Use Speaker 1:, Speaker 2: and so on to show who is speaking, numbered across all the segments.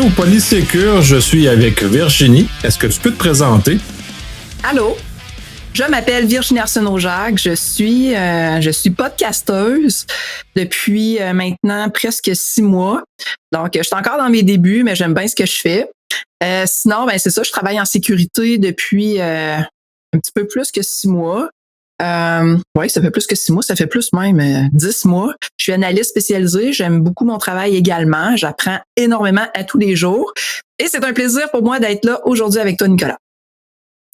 Speaker 1: au Polysécure, je suis avec Virginie. Est-ce que tu peux te présenter?
Speaker 2: Allô, je m'appelle Virginie Arsenault-Jacques, je suis podcasteuse depuis maintenant presque 6 mois. Donc, je suis encore dans mes débuts, mais j'aime bien ce que je fais. Sinon, c'est ça, je travaille en sécurité depuis un petit peu plus que 6 mois. Oui, ça fait plus que 6 mois, ça fait plus même 10 mois. Je suis analyste spécialisée, j'aime beaucoup mon travail également, j'apprends énormément à tous les jours et c'est un plaisir pour moi d'être là aujourd'hui avec toi, Nicolas.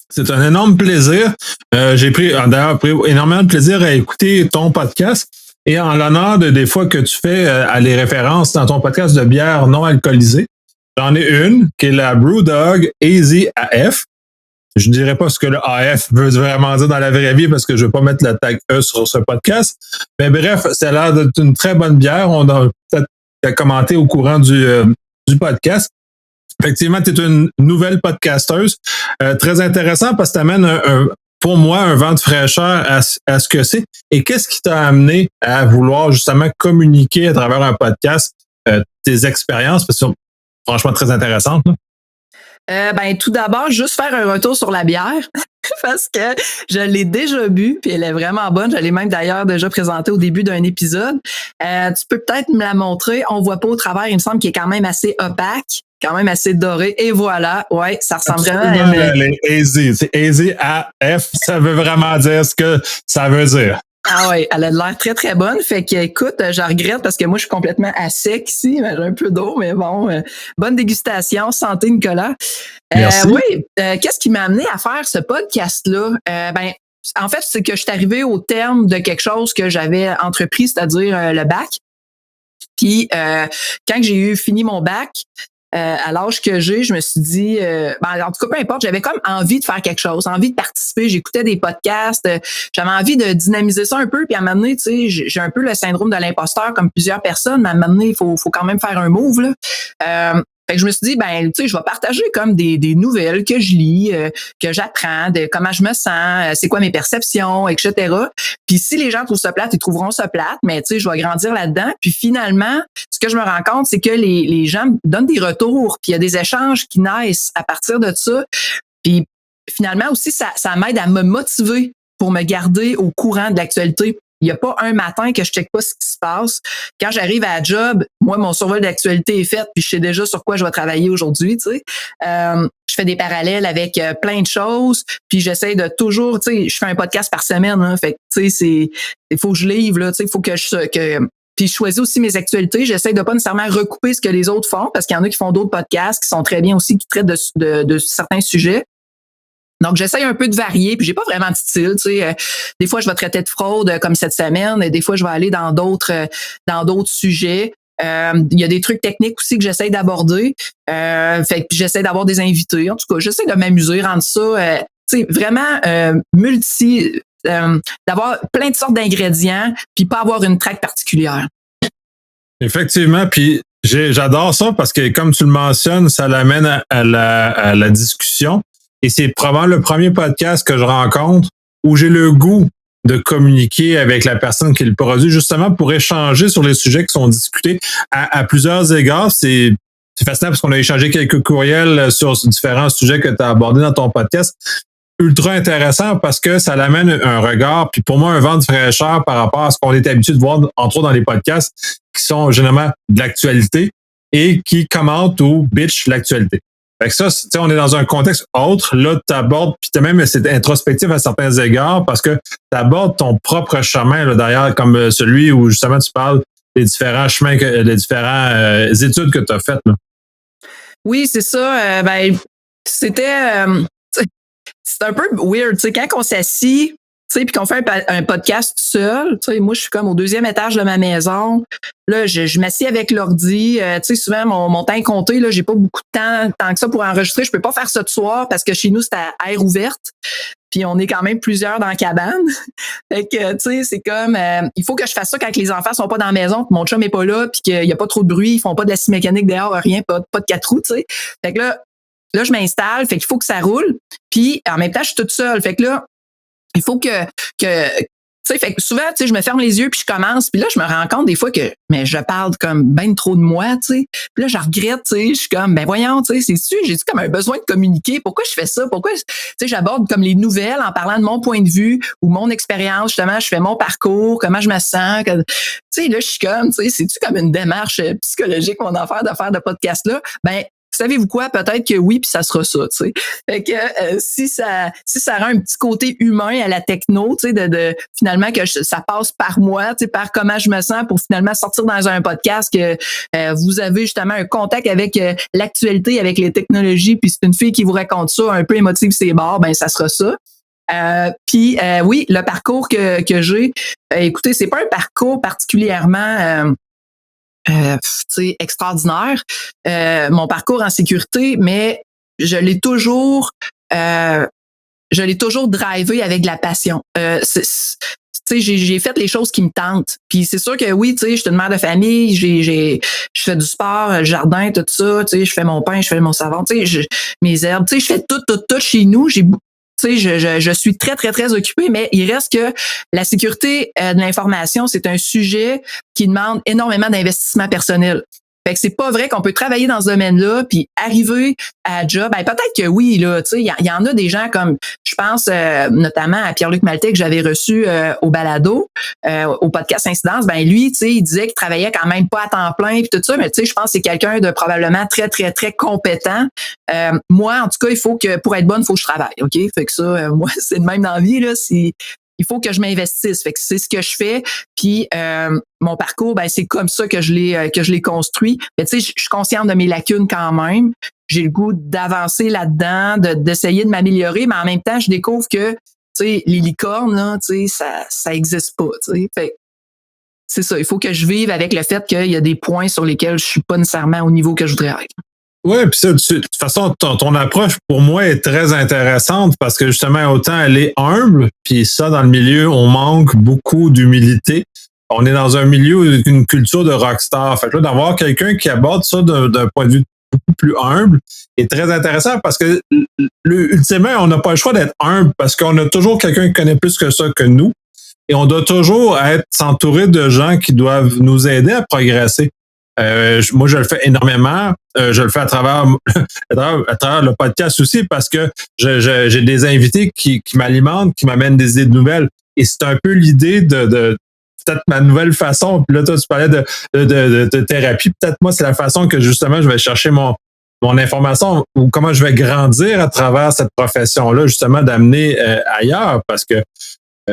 Speaker 1: C'est un énorme plaisir. J'ai d'ailleurs pris énormément de plaisir à écouter ton podcast et en l'honneur des fois que tu fais les références dans ton podcast de bière non alcoolisée. J'en ai une qui est la Brewdog AZ AF. Je ne dirais pas ce que le AF veut vraiment dire dans la vraie vie parce que je ne veux pas mettre le tag E sur ce podcast. Mais bref, ça a l'air d'être une très bonne bière. On a peut-être commenté au courant du podcast. Effectivement, tu es une nouvelle podcasteuse. Très intéressant parce que tu amènes pour moi un vent de fraîcheur à ce que c'est. Et qu'est-ce qui t'a amené à vouloir justement communiquer à travers un podcast tes expériences? Parce que c'est franchement très intéressante. Là.
Speaker 2: Tout d'abord, juste faire un retour sur la bière parce que je l'ai déjà bu puis elle est vraiment bonne. Je l'ai même d'ailleurs déjà présentée au début d'un épisode. Tu peux peut-être me la montrer. On voit pas au travers. Il me semble qu'il est quand même assez opaque, quand même assez doré. Et voilà, ouais, ça ressemble vraiment à
Speaker 1: les AZ. C'est AZ AF. Ça veut vraiment dire ce que ça veut dire.
Speaker 2: Ah oui, elle a l'air très, très bonne. Fait que, écoute, je regrette parce que moi, je suis complètement à sec ici. J'ai un peu d'eau, mais bon, bonne dégustation. Santé, Nicolas.
Speaker 1: Merci.
Speaker 2: Oui, qu'est-ce qui m'a amené à faire ce podcast-là? En fait, c'est que je suis arrivée au terme de quelque chose que j'avais entrepris, c'est-à-dire le bac. Puis, quand j'ai fini mon bac, à l'âge que j'ai, je me suis dit, en tout cas, peu importe, j'avais comme envie de faire quelque chose, envie de participer. J'écoutais des podcasts, j'avais envie de dynamiser ça un peu. Puis à un moment donné, tu sais, j'ai un peu le syndrome de l'imposteur comme plusieurs personnes, mais à un moment donné, il faut quand même faire un move, là. Fait que je me suis dit, tu sais, je vais partager comme des nouvelles que je lis, que j'apprends, de comment je me sens, c'est quoi mes perceptions, etc. Puis si les gens trouvent ça plate, ils trouveront ça plate, mais tu sais, je vais grandir là-dedans. Puis finalement, ce que je me rends compte, c'est que les gens me donnent des retours, puis il y a des échanges qui naissent à partir de ça. Puis finalement aussi, ça m'aide à me motiver pour me garder au courant de l'actualité. Il n'y a pas un matin que je check pas ce qui se passe. Quand j'arrive à la job, moi, mon survol d'actualité est fait, puis je sais déjà sur quoi je vais travailler aujourd'hui, tu sais. Je fais des parallèles avec plein de choses, puis j'essaie de toujours, tu sais, je fais un podcast par semaine, hein, fait que, tu sais, il faut que je livre, là, tu sais, il faut puis je choisis aussi mes actualités. J'essaie de pas nécessairement recouper ce que les autres font, parce qu'il y en a qui font d'autres podcasts qui sont très bien aussi, qui traitent de certains sujets. Donc, j'essaye un peu de varier, puis j'ai pas vraiment de style, tu sais. Des fois, je vais traiter de fraude comme cette semaine, et des fois, je vais aller dans d'autres sujets. Il y a des trucs techniques aussi que j'essaie d'aborder. Fait que j'essaie d'avoir des invités. En tout cas, j'essaie de m'amuser, rendre ça, tu sais, vraiment d'avoir plein de sortes d'ingrédients, puis pas avoir une traque particulière.
Speaker 1: Effectivement, puis j'adore ça parce que, comme tu le mentionnes, ça l'amène à la discussion. Et c'est probablement le premier podcast que je rencontre où j'ai le goût de communiquer avec la personne qui le produit, justement pour échanger sur les sujets qui sont discutés à plusieurs égards. C'est fascinant parce qu'on a échangé quelques courriels sur différents sujets que tu as abordés dans ton podcast. Ultra intéressant parce que ça l'amène un regard, puis pour moi, un vent de fraîcheur par rapport à ce qu'on est habitué de voir, entre autres dans les podcasts, qui sont généralement de l'actualité et qui commentent ou bitchent l'actualité. Fait que ça, tu sais, on est dans un contexte autre. Là, tu abordes, puis tu même c'est introspectif à certains égards parce que tu abordes ton propre chemin, là, d'ailleurs, comme celui où justement tu parles des différents chemins, des différentes études que tu as faites. Là.
Speaker 2: Oui, c'est ça. C'était c'est un peu weird, tu sais, quand on s'assit, tu sais, puis qu'on fait un podcast seul, tu sais, moi, je suis comme au 2e étage de ma maison. Là, je m'assieds avec l'ordi. Tu sais, souvent, mon temps est compté. Là, j'ai pas beaucoup de tant que ça pour enregistrer. Je peux pas faire ça de soir parce que chez nous, c'est à air ouverte. Puis on est quand même plusieurs dans la cabane. Fait que, tu sais, c'est comme... il faut que je fasse ça quand les enfants sont pas dans la maison, puis mon chum est pas là, puis qu'il y a pas trop de bruit, ils font pas de la scie mécanique dehors, rien, pas de 4 roues, tu sais. Fait que là, je m'installe, fait qu'il faut que ça roule. Puis en même temps, je suis toute seule. Fait que là, il faut que tu sais, fait que souvent, tu sais, je me ferme les yeux puis je commence. Puis là, je me rends compte des fois que mais je parle comme ben trop de moi, tu sais. Puis là, je regrette, tu sais. Je suis comme, ben voyons, tu sais, j'ai-tu comme un besoin de communiquer? Pourquoi je fais ça? Pourquoi, tu sais, j'aborde comme les nouvelles en parlant de mon point de vue ou mon expérience. Justement, je fais mon parcours, comment je me sens. Tu sais, là, je suis comme, tu sais, c'est-tu comme une démarche psychologique, mon affaire de faire de podcast-là? Ben, savez-vous quoi? Peut-être que oui, puis ça sera ça, tu sais. Fait que si ça rend un petit côté humain à la techno, tu sais, de finalement que ça passe par moi, tu sais, par comment je me sens pour finalement sortir dans un podcast que vous avez justement un contact avec l'actualité, avec les technologies, puis c'est une fille qui vous raconte ça, un peu émotive ses bords, ben ça sera ça. Puis oui, le parcours que j'ai, écoutez, c'est pas un parcours particulièrement extraordinaire, mon parcours en sécurité, mais je l'ai toujours drivé avec de la passion. J'ai fait les choses qui me tentent. Puis c'est sûr que oui, tu sais, je suis une mère de famille, je fais du sport, le jardin, tout ça, tu sais, je fais mon pain, je fais mon savon, tu sais, mes herbes, tu sais, je fais tout chez nous. Tu sais, je suis très, très, très occupée, mais il reste que la sécurité de l'information, c'est un sujet qui demande énormément d'investissement personnel. Fait que c'est pas vrai qu'on peut travailler dans ce domaine-là puis arriver à job. Ben, peut-être que oui, là, tu sais, il y en a des gens comme, je pense notamment à Pierre-Luc Maltais que j'avais reçu au balado, au podcast Incidence. Ben lui, tu sais, il disait qu'il travaillait quand même pas à temps plein puis tout ça, mais tu sais, je pense que c'est quelqu'un de probablement très, très, très compétent. Moi, en tout cas, il faut que pour être bonne, il faut que je travaille, ok. Fait que ça, moi, c'est le même dans la vie là. Il faut que je m'investisse. Fait que c'est ce que je fais. Puis mon parcours, ben c'est comme ça que je l'ai construit. Mais tu sais, je suis consciente de mes lacunes quand même. J'ai le goût d'avancer là-dedans, d'essayer de m'améliorer, mais en même temps, je découvre que tu sais, les licornes, là, tu sais, ça existe pas. Tu sais, fait c'est ça. Il faut que je vive avec le fait qu'il y a des points sur lesquels je suis pas nécessairement au niveau que je voudrais être.
Speaker 1: Oui, puis ça, de toute façon, ton approche pour moi est très intéressante parce que justement, autant elle est humble, puis ça, dans le milieu, on manque beaucoup d'humilité. On est dans un milieu avec une culture de rockstar. Fait que là, d'avoir quelqu'un qui aborde ça d'un point de vue beaucoup plus humble est très intéressant parce que ultimement, on n'a pas le choix d'être humble parce qu'on a toujours quelqu'un qui connaît plus que ça que nous et on doit toujours s'entourer de gens qui doivent nous aider à progresser. Moi, je le fais énormément. Je le fais à travers le podcast aussi parce que j'ai des invités qui m'alimentent, qui m'amènent des idées nouvelles. Et c'est un peu l'idée de peut-être ma nouvelle façon. Puis là, toi, tu parlais de thérapie. Peut-être moi, c'est la façon que justement, je vais chercher mon information ou comment je vais grandir à travers cette profession-là, justement, d'amener ailleurs parce que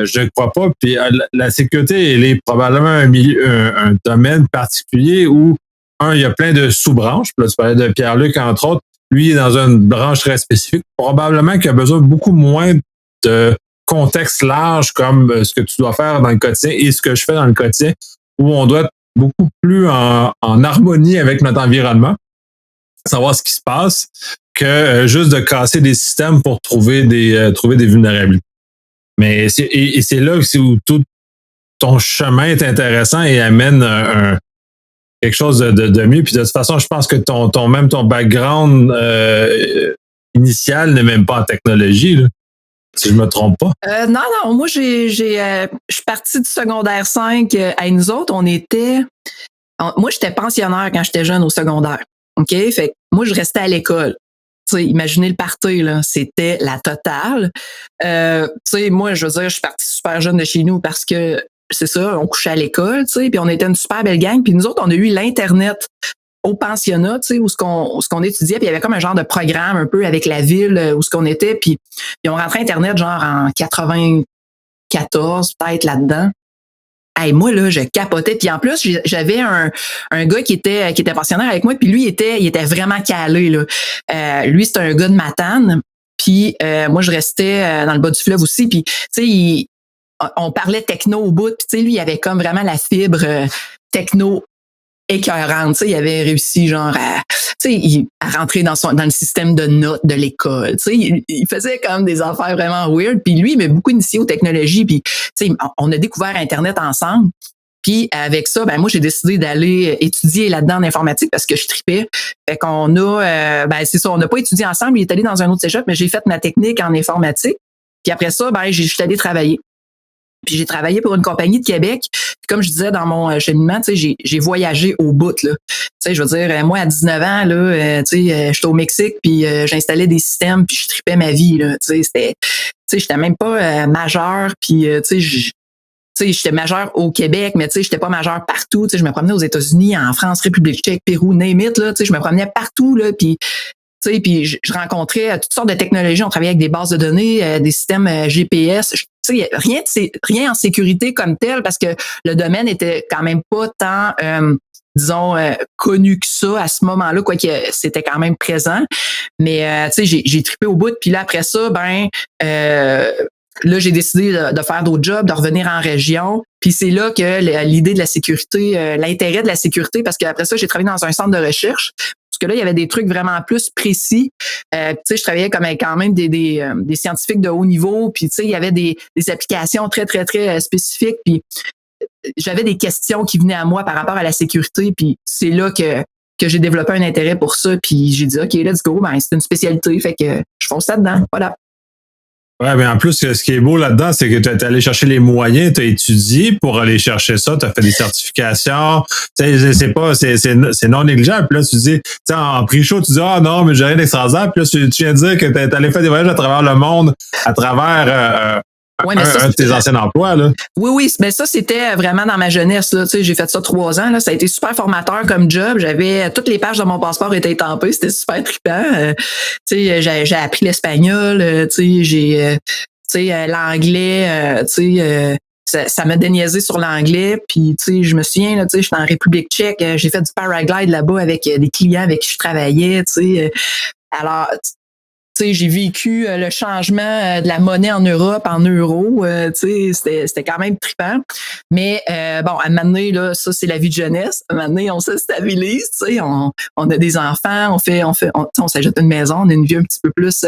Speaker 1: je ne crois pas. Puis la sécurité, elle est probablement un domaine particulier où, il y a plein de sous-branches. Puis là, tu parlais de Pierre-Luc, entre autres. Lui, il est dans une branche très spécifique. Probablement qu'il a besoin de beaucoup moins de contexte large comme ce que tu dois faire dans le quotidien et ce que je fais dans le quotidien, où on doit être beaucoup plus en harmonie avec notre environnement, savoir ce qui se passe, que juste de casser des systèmes pour trouver des vulnérabilités. Mais c'est là où tout ton chemin est intéressant et amène quelque chose de mieux. Puis de toute façon, je pense que ton background initial n'est même pas en technologie, là, si je me trompe pas.
Speaker 2: Non, moi je suis partie du secondaire 5 à nous autres, moi j'étais pensionnaire quand j'étais jeune au secondaire. OK? Fait que moi je restais à l'école. Tu sais, imaginez le party, là, c'était la totale. Tu sais, moi, je veux dire, je suis partie super jeune de chez nous parce que, c'est ça, on couchait à l'école, tu sais, puis on était une super belle gang. Puis nous autres, on a eu l'Internet au pensionnat, tu sais, où ce qu'on étudiait. Puis il y avait comme un genre de programme un peu avec la ville où ce qu'on était. Puis on rentrait Internet genre en 94, peut-être là-dedans. Hey, moi, là, je capotais. Puis en plus, j'avais un gars qui était pensionnaire avec moi, puis lui, il était vraiment calé, là. Lui, c'était un gars de Matane. Puis moi, je restais dans le bas du fleuve aussi. Puis, tu sais, on parlait techno au bout. Puis, tu sais, lui, il avait comme vraiment la fibre techno écœurante. Tu sais, il avait réussi, genre, à rentrer dans le système de notes de l'école. Tu sais, il faisait comme des affaires vraiment weird. Puis lui, il m'a beaucoup initié aux technologies. Puis, tu sais, on a découvert Internet ensemble. Puis avec ça, ben moi, j'ai décidé d'aller étudier là-dedans en informatique parce que je tripais. Fait qu'on a, c'est ça, on n'a pas étudié ensemble. Il est allé dans un autre cégep, mais j'ai fait ma technique en informatique. Puis après ça, ben, je suis allée travailler. Puis j'ai travaillé pour une compagnie de Québec. Puis comme je disais dans mon cheminement, tu sais, j'ai voyagé au bout, là. Tu sais, je veux dire, moi, à 19 ans, là, tu sais, j'étais au Mexique, puis j'installais des systèmes, puis je tripais ma vie, là. Tu sais, c'était... Tu sais, j'étais même pas majeure, puis tu sais, j'étais majeure au Québec, mais tu sais, j'étais pas majeure partout. Tu sais, je me promenais aux États-Unis, en France, République tchèque, Pérou, name it, là. Tu sais, je me promenais partout, là, puis tu sais, puis je rencontrais toutes sortes de technologies. On travaillait avec des bases de données, des systèmes GPS. Tu sais, rien en sécurité comme tel, parce que le domaine était quand même pas tant, disons, connu que ça à ce moment-là, quoique c'était quand même présent. Mais tu sais, j'ai trippé au bout. Puis là, après ça, là, j'ai décidé de faire d'autres jobs, de revenir en région. Puis c'est là que l'idée de la sécurité, l'intérêt de la sécurité, parce qu'après ça, j'ai travaillé dans un centre de recherche. Parce que là, il y avait des trucs vraiment plus précis. Tu sais, je travaillais comme avec quand même des scientifiques de haut niveau. Puis tu sais, il y avait des applications très, très, très spécifiques. Puis j'avais des questions qui venaient à moi par rapport à la sécurité. Puis c'est là que j'ai développé un intérêt pour ça. Puis j'ai dit, OK, let's go. Ben, c'est une spécialité. Fait que je fonce là-dedans. Voilà.
Speaker 1: Ouais, mais en plus, ce qui est beau là-dedans, c'est que tu es allé chercher les moyens, tu as étudié pour aller chercher ça, tu as fait des certifications. C'est non négligeable. Puis là, tu dis, en pre-show, tu dis, ah non, mais j'ai rien d'extraordinaire. Puis là, tu viens de dire que tu es allé faire des voyages à travers le monde, à travers
Speaker 2: ouais, mais
Speaker 1: un de tes anciens emplois, là.
Speaker 2: Oui, mais ça, c'était vraiment dans ma jeunesse, là. Tu sais, j'ai fait ça 3 ans, là. Ça a été super formateur comme job. J'avais, toutes les pages de mon passeport étaient étampées. C'était super trippant. Tu sais, j'ai appris l'espagnol, tu sais, l'anglais, tu sais, ça m'a déniaisé sur l'anglais. Puis, tu sais, je me souviens, là, tu sais, j'étais en République tchèque. J'ai fait du paraglide là-bas avec des clients avec qui je travaillais, tu sais. Alors, tu sais, j'ai vécu le changement de la monnaie en Europe en euros. Tu sais, c'était quand même trippant. Mais bon, à un moment donné, là, ça, c'est la vie de jeunesse. À un moment donné, on se stabilise. Tu sais, on a des enfants, on s'ajoute une maison, on a une vie un petit peu plus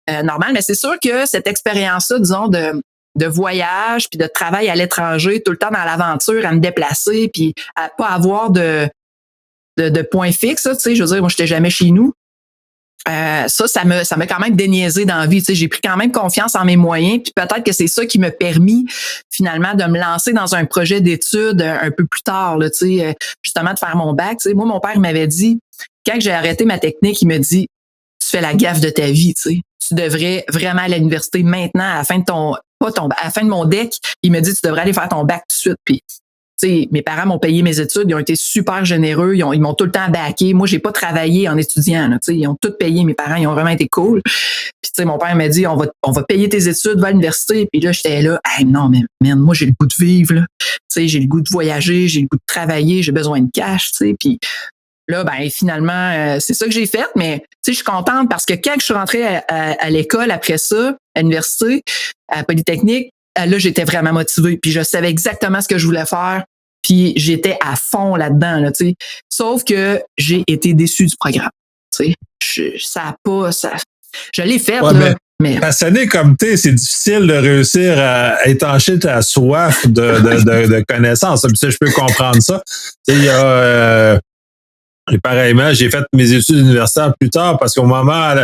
Speaker 2: normale. Mais c'est sûr que cette expérience-là, disons, de voyage, puis de travail à l'étranger, tout le temps dans l'aventure, à me déplacer, puis à pas avoir de point fixe. Tu sais, je veux dire, moi, j'étais jamais chez nous. Ça m'a quand même déniaisé dans la vie. Tu sais, j'ai pris quand même confiance en mes moyens, puis peut-être que c'est ça qui m'a permis finalement de me lancer dans un projet d'études un peu plus tard, là, tu sais, justement de faire mon bac. Tu sais, moi, mon père m'avait dit, quand j'ai arrêté ma technique, il me dit, tu fais la gaffe de ta vie, tu sais. Tu devrais vraiment aller à l'université maintenant, à la fin de à la fin de mon deck, il me dit, tu devrais aller faire ton bac tout de suite. Puis t'sais, mes parents m'ont payé mes études, ils ont été super généreux, ils m'ont tout le temps backé. Moi, j'ai pas travaillé en étudiant, là, ils ont tout payé, mes parents, ils ont vraiment été cool. Puis mon père m'a dit, on va payer tes études, va à l'université. Puis là, j'étais là, hey, non, mais man, moi, j'ai le goût de vivre, là. J'ai le goût de voyager, j'ai le goût de travailler, j'ai besoin de cash, tu sais. Puis là, ben finalement, c'est ça que j'ai fait, mais je suis contente parce que quand je suis rentrée à l'école après ça, à l'université, à Polytechnique, là, j'étais vraiment motivée. Puis je savais exactement ce que je voulais faire. Puis j'étais à fond là-dedans, là, tu sais. Sauf que j'ai été déçue du programme. Tu sais, ça a pas, je l'ai fait,
Speaker 1: ouais,
Speaker 2: là. Mais
Speaker 1: passionné comme t'es, c'est difficile de réussir à étancher ta soif de connaissances. Je peux comprendre ça. Il y a et pareillement, j'ai fait mes études universitaires plus tard parce qu'au moment,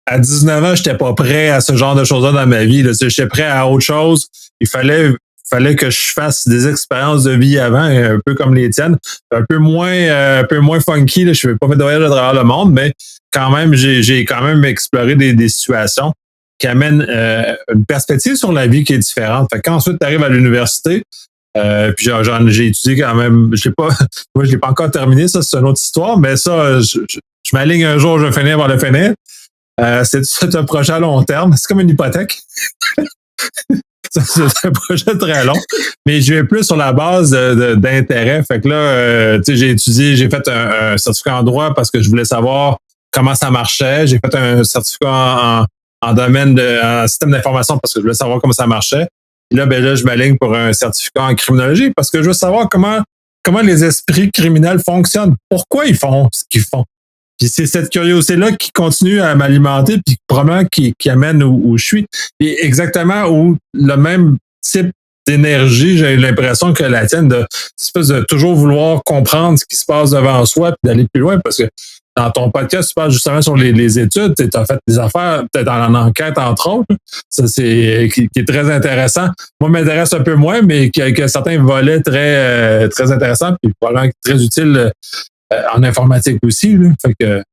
Speaker 1: à 19 ans, j'étais pas prêt à ce genre de choses-là dans ma vie. J'étais prêt à autre chose. Il fallait que je fasse des expériences de vie avant, un peu comme les tiennes. Un peu moins funky. Là. Je ne vais pas faire de voyage à travers le monde, mais quand même, j'ai quand même exploré des situations qui amènent une perspective sur la vie qui est différente. Fait qu'ensuite, tu arrives à l'université, puis j'ai étudié quand même, moi je l'ai pas encore terminé, ça c'est une autre histoire, mais ça, je m'aligne un jour, je vais finir par le finir. C'est un projet à long terme, c'est comme une hypothèque. C'est un projet très long, mais je vais plus sur la base d'intérêt. Fait que là, tu sais, j'ai étudié, j'ai fait un certificat en droit parce que je voulais savoir comment ça marchait. J'ai fait un certificat en domaine en système d'information parce que je voulais savoir comment ça marchait. Et là, je m'aligne pour un certificat en criminologie parce que je veux savoir comment les esprits criminels fonctionnent. Pourquoi ils font ce qu'ils font. Puis c'est cette curiosité-là qui continue à m'alimenter puis probablement qui amène où je suis. Et exactement où le même type d'énergie, j'ai l'impression que la tienne, espèce de toujours vouloir comprendre ce qui se passe devant soi puis d'aller plus loin parce que dans ton podcast, tu parles justement sur les études, tu as fait des affaires, peut-être en enquête, entre autres. Ça, c'est qui est très intéressant. Moi, m'intéresse un peu moins, mais qui a certains volets très intéressants, puis probablement très utiles en informatique aussi. Là. Fait que...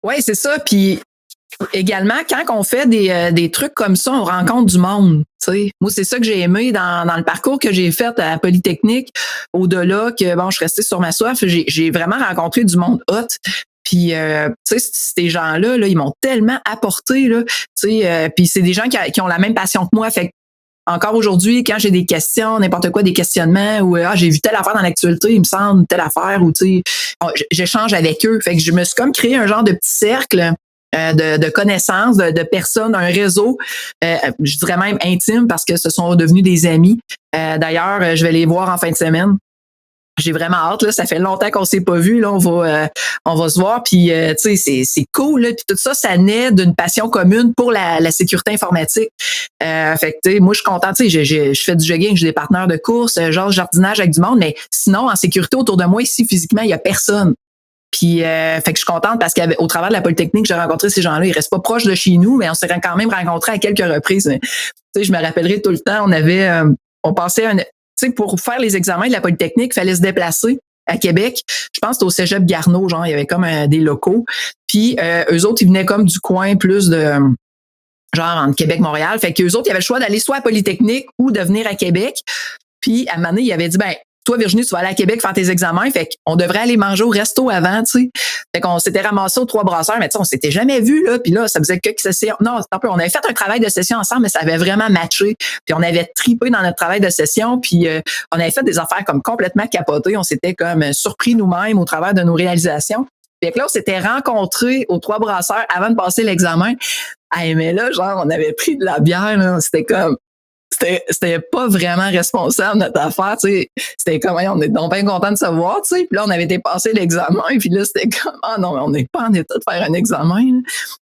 Speaker 2: Oui, c'est ça. Puis également, quand on fait des trucs comme ça, on rencontre du monde. T'sais. Moi, c'est ça que j'ai aimé dans le parcours que j'ai fait à Polytechnique. Au-delà que, bon, je suis restée sur ma soif, j'ai vraiment rencontré du monde hot. Puis, tu sais, ces gens-là, là, ils m'ont tellement apporté, là, tu sais, puis c'est des gens qui ont la même passion que moi. Fait que encore aujourd'hui, quand j'ai des questions, n'importe quoi, des questionnements, ou j'ai vu telle affaire dans l'actualité, il me semble telle affaire, ou tu sais, j'échange avec eux. Fait que je me suis comme créé un genre de petit cercle de connaissances, de personnes, un réseau, je dirais même intime parce que ce sont devenus des amis. D'ailleurs, je vais les voir en fin de semaine. J'ai vraiment hâte, là. Ça fait longtemps qu'on s'est pas vu, là. On va se voir. Puis, tu sais, c'est cool, là. Puis tout ça, ça naît d'une passion commune pour la sécurité informatique. Fait que, tu sais, moi, je suis contente. Tu sais, je fais du jogging, j'ai des partenaires de course, genre jardinage avec du monde. Mais sinon, en sécurité, autour de moi, ici, physiquement, il y a personne. Puis, fait que je suis contente parce qu'au travers de la Polytechnique, j'ai rencontré ces gens-là. Ils restent pas proches de chez nous, mais on s'est quand même rencontrés à quelques reprises. Tu sais, je me rappellerai tout le temps, on passait tu sais, pour faire les examens de la Polytechnique, il fallait se déplacer à Québec. Je pense que c'était au Cégep Garneau, genre, il y avait comme des locaux. Puis, eux autres, ils venaient comme du coin plus de, genre, entre Québec et Montréal. Fait qu'eux autres, ils avaient le choix d'aller soit à Polytechnique ou de venir à Québec. Puis, à un moment donné, il avait dit, ben, toi, Virginie, tu vas aller à Québec faire tes examens. Fait qu'on devrait aller manger au resto avant, tu sais. Fait qu'on s'était ramassés aux Trois Brasseurs, mais tu sais, on s'était jamais vus, là. Puis là, ça faisait quelques sessions. Non, c'est un peu, on avait fait un travail de session ensemble, mais ça avait vraiment matché. Puis on avait tripé dans notre travail de session. Puis on avait fait des affaires comme complètement capotées. On s'était comme surpris nous-mêmes au travers de nos réalisations. Fait que là, on s'était rencontrés aux Trois Brasseurs avant de passer l'examen. Ah, mais là, genre, on avait pris de la bière, là. C'était pas vraiment responsable notre affaire, tu sais. C'était comme, on est donc bien content de se voir, tu sais. Puis là, on avait été passer l'examen, puis là, c'était comme, ah non, mais on n'est pas en état de faire un examen. Là.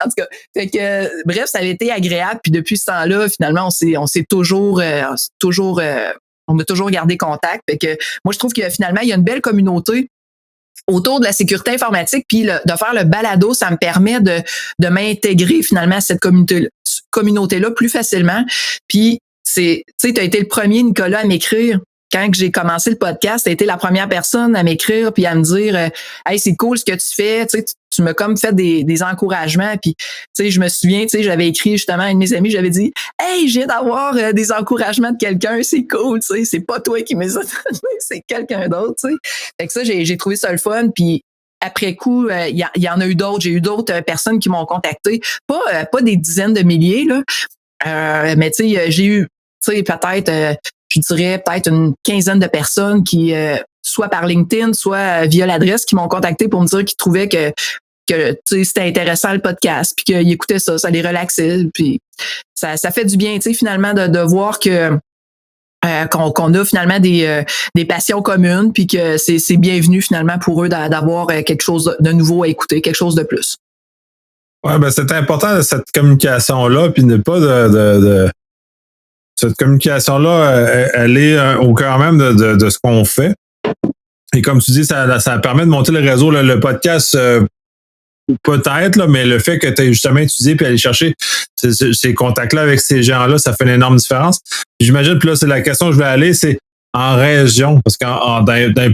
Speaker 2: En tout cas, fait que, bref, ça avait été agréable. Puis depuis ce temps-là, finalement, on s'est toujours, on a toujours gardé contact. Fait que moi, je trouve que finalement, il y a une belle communauté autour de la sécurité informatique, puis de faire le balado, ça me permet de m'intégrer finalement à cette communauté-là plus facilement. Puis tu sais, tu as été le premier, Nicolas, à m'écrire. Quand j'ai commencé le podcast, tu as été la première personne à m'écrire puis à me dire hey, c'est cool ce que tu fais. Tu sais, tu m'as comme fait des encouragements. Puis, tu sais, je me souviens, tu sais, j'avais écrit justement à une de mes amies, j'avais dit hey, j'ai d'avoir des encouragements de quelqu'un, c'est cool, tu sais, c'est pas toi qui me les as donnés, c'est quelqu'un d'autre, tu sais. Fait que ça, j'ai trouvé ça le fun. Puis, après coup, il y en a eu d'autres. J'ai eu d'autres personnes qui m'ont contacté. Pas des dizaines de milliers, là. Mais tu sais, j'ai eu tu sais, peut-être, je dirais peut-être une quinzaine de personnes qui, soit par LinkedIn, soit via l'adresse, qui m'ont contacté pour me dire qu'ils trouvaient que tu sais, c'était intéressant le podcast, puis qu'ils écoutaient ça, ça les relaxait, puis ça fait du bien, tu sais, finalement, de voir que qu'on a finalement des passions communes, puis que c'est bienvenu finalement pour eux d'avoir quelque chose de nouveau à écouter, quelque chose de plus.
Speaker 1: Ouais, ben c'est important cette communication-là, puis ne pas de cette communication-là, elle est au cœur même de ce qu'on fait. Et comme tu dis, ça permet de monter le réseau. Le podcast, peut-être, là, mais le fait que tu aies justement étudié puis aller chercher ces contacts-là avec ces gens-là, ça fait une énorme différence. Puis j'imagine, puis là, c'est la question que je vais aller, c'est en région, parce qu'en dans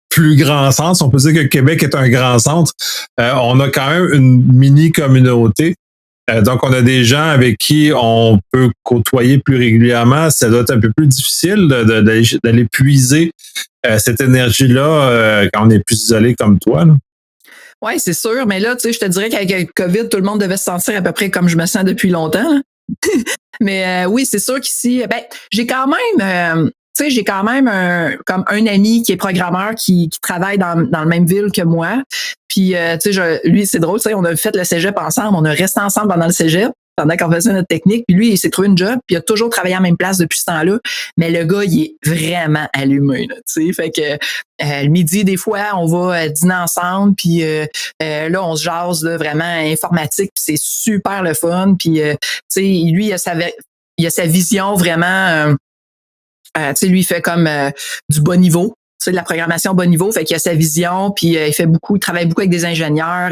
Speaker 1: plus grand sens, on peut dire que Québec est un grand centre. On a quand même une mini-communauté. Donc, on a des gens avec qui on peut côtoyer plus régulièrement. Ça doit être un peu plus difficile d'aller puiser cette énergie-là quand on est plus isolé comme toi.
Speaker 2: Oui, c'est sûr. Mais là, tu sais, je te dirais qu'avec le COVID, tout le monde devait se sentir à peu près comme je me sens depuis longtemps. Mais oui, c'est sûr qu'ici, ben, j'ai quand même... tu sais, j'ai quand même comme un ami qui est programmeur qui travaille dans la même ville que moi. Puis, tu sais, lui, c'est drôle, tu sais, on a fait le cégep ensemble, on a resté ensemble pendant le cégep, pendant qu'on faisait notre technique. Puis lui, il s'est trouvé une job, puis il a toujours travaillé à la même place depuis ce temps-là. Mais le gars, il est vraiment allumé, là, tu sais. Fait que le midi, des fois, on va dîner ensemble, puis là, on se jase là, vraiment informatique, puis c'est super le fun. Puis, tu sais, lui, il a sa vision vraiment... tu sais, lui, il fait comme du bas niveau. de la programmation bas niveau, fait qu'il a sa vision, puis il travaille beaucoup avec des ingénieurs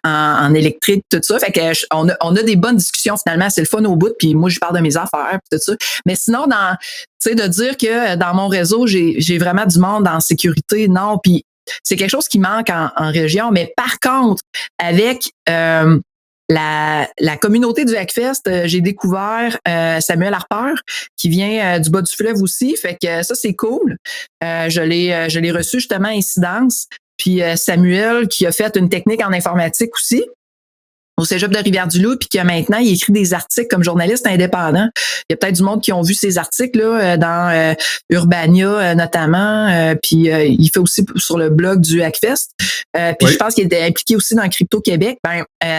Speaker 2: en électrique, tout ça. Fait que on a des bonnes discussions finalement, c'est le fun au bout, puis moi je parle de mes affaires, puis tout ça. Mais sinon, de dire que dans mon réseau, j'ai vraiment du monde en sécurité, non, puis c'est quelque chose qui manque en région. Mais par contre, avec la communauté du Hackfest, j'ai découvert Samuel Harper qui vient du bas du fleuve aussi, fait que ça c'est cool. Je l'ai reçu justement à Incidence, puis Samuel qui a fait une technique en informatique aussi au Cégep de Rivière-du-Loup, puis que maintenant, il écrit des articles comme journaliste indépendant. Il y a peut-être du monde qui ont vu ces articles-là dans Urbania notamment, puis il fait aussi sur le blog du Hackfest. Puis je pense qu'il était impliqué aussi dans Crypto Québec.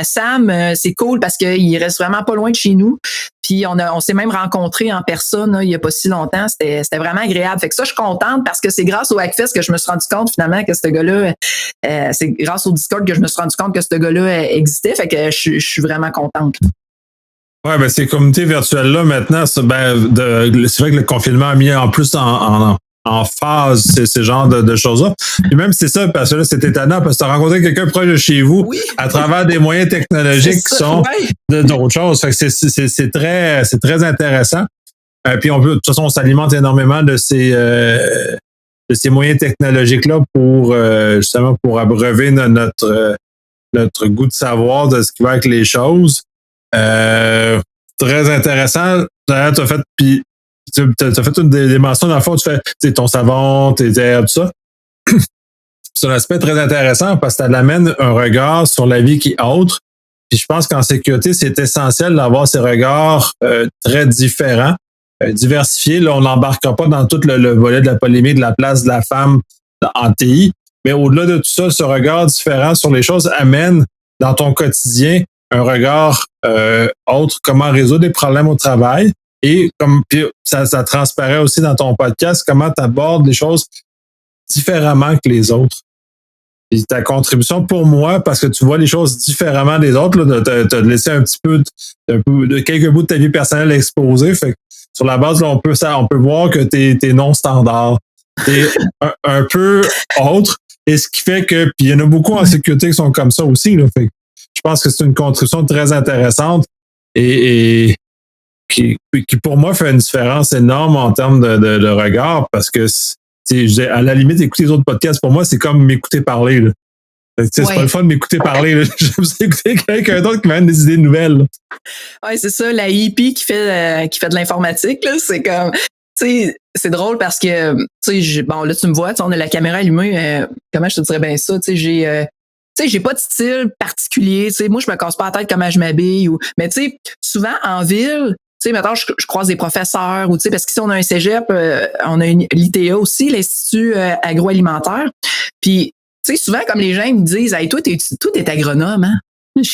Speaker 2: Sam, c'est cool parce qu'il reste vraiment pas loin de chez nous. Puis on s'est même rencontrés en personne il y a pas si longtemps. C'était vraiment agréable. Fait que ça, je suis contente parce que c'est grâce au Hackfest que je me suis rendu compte finalement que ce gars-là, c'est grâce au Discord que je me suis rendu compte que ce gars-là existait. Fait que je suis vraiment contente.
Speaker 1: Ouais, ben ces communautés virtuelles-là, maintenant, c'est vrai que le confinement a mis en plus en phase ces genres de choses-là. Et même c'est ça, parce que là, c'est étonnant, parce que tu as rencontré quelqu'un proche de chez vous à travers des moyens technologiques qui sont d'autres choses. Fait que c'est très intéressant. Puis de toute façon, on s'alimente énormément de ces moyens technologiques-là pour justement pour abreuver notre goût de savoir de ce qui va avec les choses. Très intéressant. D'ailleurs, tu as fait une des mentions dans le fond, tu fais ton savon, tes herbes, tout ça. C'est un aspect très intéressant parce que ça l'amène un regard sur la vie qui est autre. Puis je pense qu'en sécurité, c'est essentiel d'avoir ces regards très différents, diversifiés. Là, on n'embarquera pas dans tout le volet de la polémique de la place de la femme en TI. Mais au-delà de tout ça, ce regard différent sur les choses amène dans ton quotidien un regard autre, comment résoudre des problèmes au travail. Et puis ça transparaît aussi dans ton podcast, comment tu abordes les choses différemment que les autres. Et ta contribution pour moi, parce que tu vois les choses différemment des autres, là, t'as laissé un petit peu de quelques bouts de ta vie personnelle exposés. Fait que sur la base, là, on peut voir que t'es non standard. T'es un peu autre. Et ce qui fait que, puis il y en a beaucoup en sécurité qui sont comme ça aussi, là. Fait que je pense que c'est une contribution très intéressante et qui pour moi fait une différence énorme en termes de regard parce que à la limite, écouter les autres podcasts, pour moi, c'est comme m'écouter parler. Là. C'est pas le fun de m'écouter parler. Là. J'aime ça écouter quelqu'un d'autre qui m'amène des idées nouvelles.
Speaker 2: Oui, c'est ça, la hippie qui fait de l'informatique, là, c'est comme. C'est drôle parce que, bon, là, tu me vois, on a la caméra allumée. Comment je te dirais bien ça? J'ai pas de style particulier. Moi, je me casse pas la tête comment je m'habille. Mais souvent, en ville, maintenant, je croise des professeurs, ou parce qu'ici, on a un cégep, on a l'ITA aussi, l'Institut agroalimentaire. Puis, souvent, comme les gens me disent, hey, toi, t'es agronome, hein? Je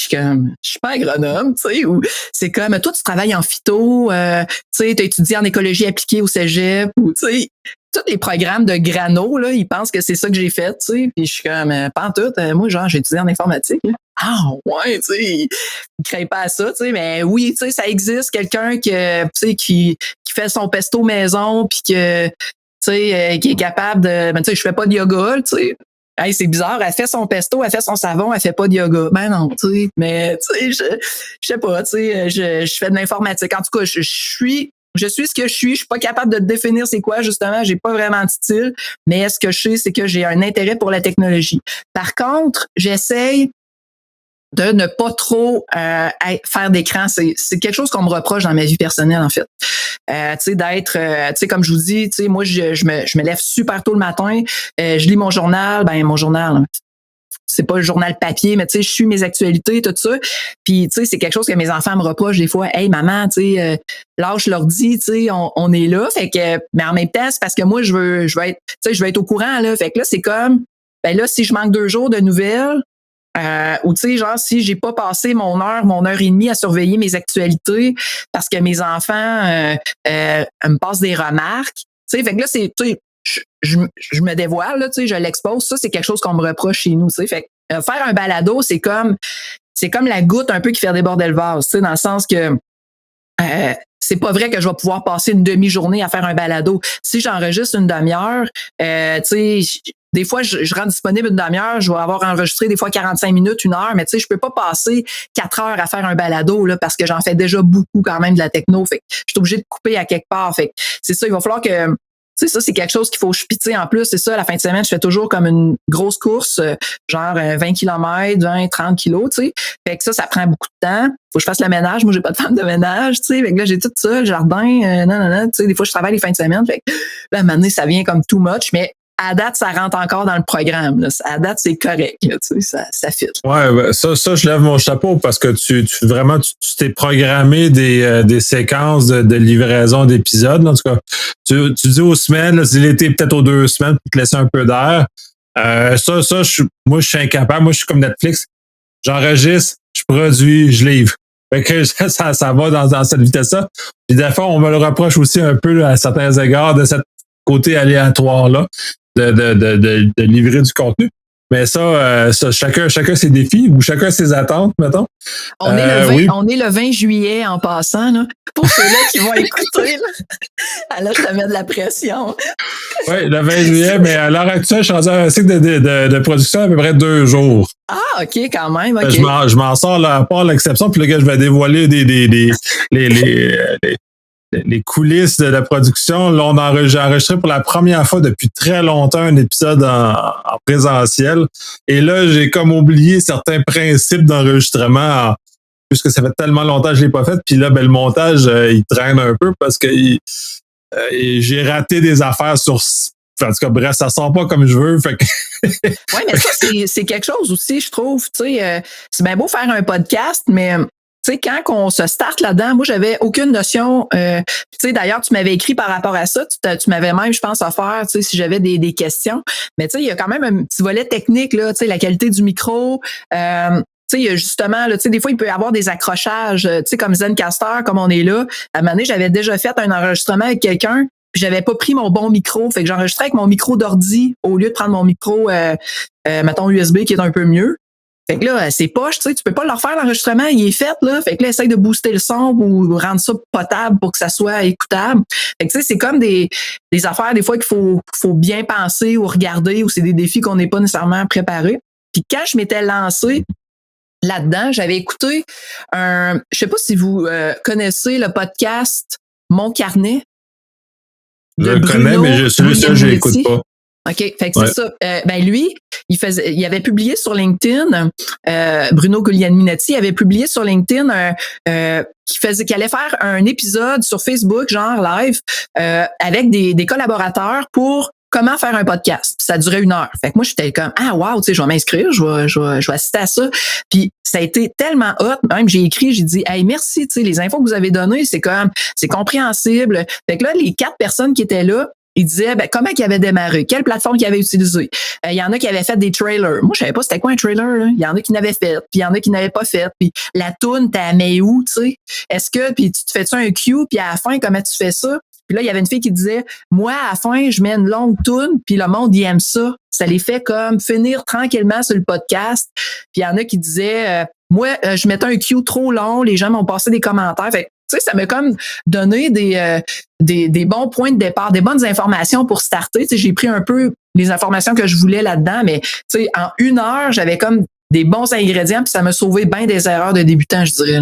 Speaker 2: suis pas agronome, ou c'est comme, toi, tu travailles en phyto, t'as étudié en écologie appliquée au cégep, ou tous les programmes de grano, là, ils pensent que c'est ça que j'ai fait, puis je suis comme, pas en tout, moi, genre, j'ai étudié en informatique, là. Ah, ouais, ils craignent pas à ça, mais oui, ça existe, quelqu'un qui fait son pesto maison, puis que, qui est capable de, je fais pas de yoga, Hey, c'est bizarre, elle fait son pesto, elle fait son savon, elle fait pas de yoga. Ben non, mais je sais pas, je fais de l'informatique. En tout cas, je suis ce que je suis pas capable de définir c'est quoi, justement, j'ai pas vraiment de style, mais ce que je sais, c'est que j'ai un intérêt pour la technologie. Par contre, j'essaye de ne pas trop faire d'écran. C'est quelque chose qu'on me reproche dans ma vie personnelle, en fait. D'être, comme je vous dis, moi, je me lève super tôt le matin, je lis mon journal, c'est pas le journal papier, mais je suis mes actualités, tout ça. Puis, c'est quelque chose que mes enfants me reprochent des fois. Hey, maman, lâche l'ordi, on est là. Fait que, mais en même temps, c'est parce que moi, je veux être au courant, là. Fait que là, c'est comme, là, si je manque 2 jours de nouvelles, ou genre si j'ai pas passé mon heure et demie à surveiller mes actualités parce que mes enfants me passent des remarques, fait que là c'est je me dévoile là, je l'expose, ça c'est quelque chose qu'on me reproche chez nous, fait que faire un balado c'est comme la goutte un peu qui fait déborder le vase, dans le sens que c'est pas vrai que je vais pouvoir passer une demi-journée à faire un balado. Si j'enregistre une demi-heure, tu sais, des fois, je rends disponible une demi-heure, je vais avoir enregistré des fois 45 minutes, 1 heure, mais tu sais, je peux pas passer 4 heures à faire un balado, là, parce que j'en fais déjà beaucoup quand même de la techno. Fait que je suis obligée de couper à quelque part. Fait que c'est ça, il va falloir que, tu sais, ça, c'est quelque chose qu'il faut spitzer en plus. C'est ça, la fin de semaine, je fais toujours comme une grosse course, genre 20 km, 20, 30 kilos, tu sais. Fait que ça prend beaucoup de temps. Faut que je fasse le ménage. Moi, j'ai pas de femme de ménage, tu sais. Fait que là, j'ai tout ça, le jardin, tu sais. Des fois, je travaille les fins de semaine. Fait que là, à un moment donné, ça vient comme too much, mais à date, ça rentre encore dans le programme. Là. À date, c'est correct. Là, tu sais, ça fit.
Speaker 1: Ouais, ben, ça, je lève mon chapeau parce que tu t'es programmé des séquences de livraison d'épisodes. En tout cas, tu dis aux semaines, là, si l'été peut-être aux 2 semaines pour te laisser un peu d'air. Moi, je suis incapable. Moi, je suis comme Netflix. J'enregistre, je produis, je livre. Fait que ça va dans cette vitesse-là. Puis des fois, on me le reproche aussi un peu là, à certains égards de ce côté aléatoire-là. De livrer du contenu. Mais ça, chacun ses défis ou chacun ses attentes, mettons.
Speaker 2: On est le 20 juillet en passant, là. Pour ceux-là qui vont écouter, là. Là, je te mets de la pression.
Speaker 1: Oui, le 20 juillet, mais à l'heure actuelle, je suis rendu à un cycle de production à peu près 2 jours.
Speaker 2: Ah, OK, quand même. Okay.
Speaker 1: Je m'en sors là, à part l'exception, puis le gars, je vais dévoiler les coulisses de la production. Là, j'ai enregistré pour la première fois depuis très longtemps un épisode en présentiel. Et là, j'ai comme oublié certains principes d'enregistrement puisque ça fait tellement longtemps que je l'ai pas fait. Puis là, ben, le montage, il traîne un peu parce que j'ai raté des affaires sur... En tout cas, bref, ça sort pas comme je veux. Fait que...
Speaker 2: Oui, mais ça, c'est quelque chose aussi, je trouve. Tu sais, c'est bien beau faire un podcast, mais... Tu sais, quand on se starte là-dedans, moi, j'avais aucune notion. Tu sais, d'ailleurs, tu m'avais écrit par rapport à ça. Tu m'avais même, je pense, offert, tu sais, si j'avais des questions. Mais tu sais, il y a quand même un petit volet technique, là, tu sais, la qualité du micro. Tu sais, il y a justement, là, tu sais, des fois, il peut y avoir des accrochages, tu sais, comme Zencastr, comme on est là. À un moment donné, j'avais déjà fait un enregistrement avec quelqu'un, puis j'avais pas pris mon bon micro. Fait que j'enregistrais avec mon micro d'ordi au lieu de prendre mon micro, mettons, USB, qui est un peu mieux. Fait que là, c'est poche, tu sais, tu peux pas leur faire l'enregistrement, il est fait, là. Fait que là, essaye de booster le son ou rendre ça potable pour que ça soit écoutable. Fait que tu sais, c'est comme des affaires, des fois, qu'il faut bien penser ou regarder, ou c'est des défis qu'on n'est pas nécessairement préparés. Puis quand je m'étais lancée là-dedans, j'avais écouté je sais pas si vous connaissez le podcast Mon Carnet.
Speaker 1: Je le connais, mais celui-là, je l'écoute pas.
Speaker 2: OK, fait que c'est ça. Ben lui, il avait publié sur LinkedIn, Bruno Guglielminetti avait publié sur LinkedIn qu'il allait faire un épisode sur Facebook, genre live, avec des collaborateurs pour comment faire un podcast. Puis ça durait 1 heure. Fait que moi, j'étais comme, ah wow, tu sais, je vais m'inscrire, je vais assister à ça. Puis ça a été tellement hot. Même j'ai écrit, j'ai dit, hey, merci, tu sais, les infos que vous avez données, c'est compréhensible. Fait que là, les 4 personnes qui étaient là, il disait comment il avait démarré, quelle plateforme il avait utilisé. Il y en a qui avaient fait des trailers. Moi, je savais pas c'était quoi un trailer. Là. Il y en a qui n'avaient fait, puis il y en a qui n'avaient pas fait. Puis la toune, t'as mis où, tu sais? Est-ce que, puis tu te fais-tu un cue, puis à la fin, comment tu fais ça? Puis là, il y avait une fille qui disait, moi, à la fin, je mets une longue toune, puis le monde, il aime ça. Ça les fait comme finir tranquillement sur le podcast. Puis il y en a qui disaient, moi, je mettais un cue trop long, les gens m'ont passé des commentaires. Fait tu sais, ça m'a comme donné des bons points de départ, des bonnes informations pour starter. Tu sais, j'ai pris un peu les informations que je voulais là-dedans, mais tu sais, en 1 heure, j'avais comme des bons ingrédients, puis ça m'a sauvé bien des erreurs de débutant, je dirais.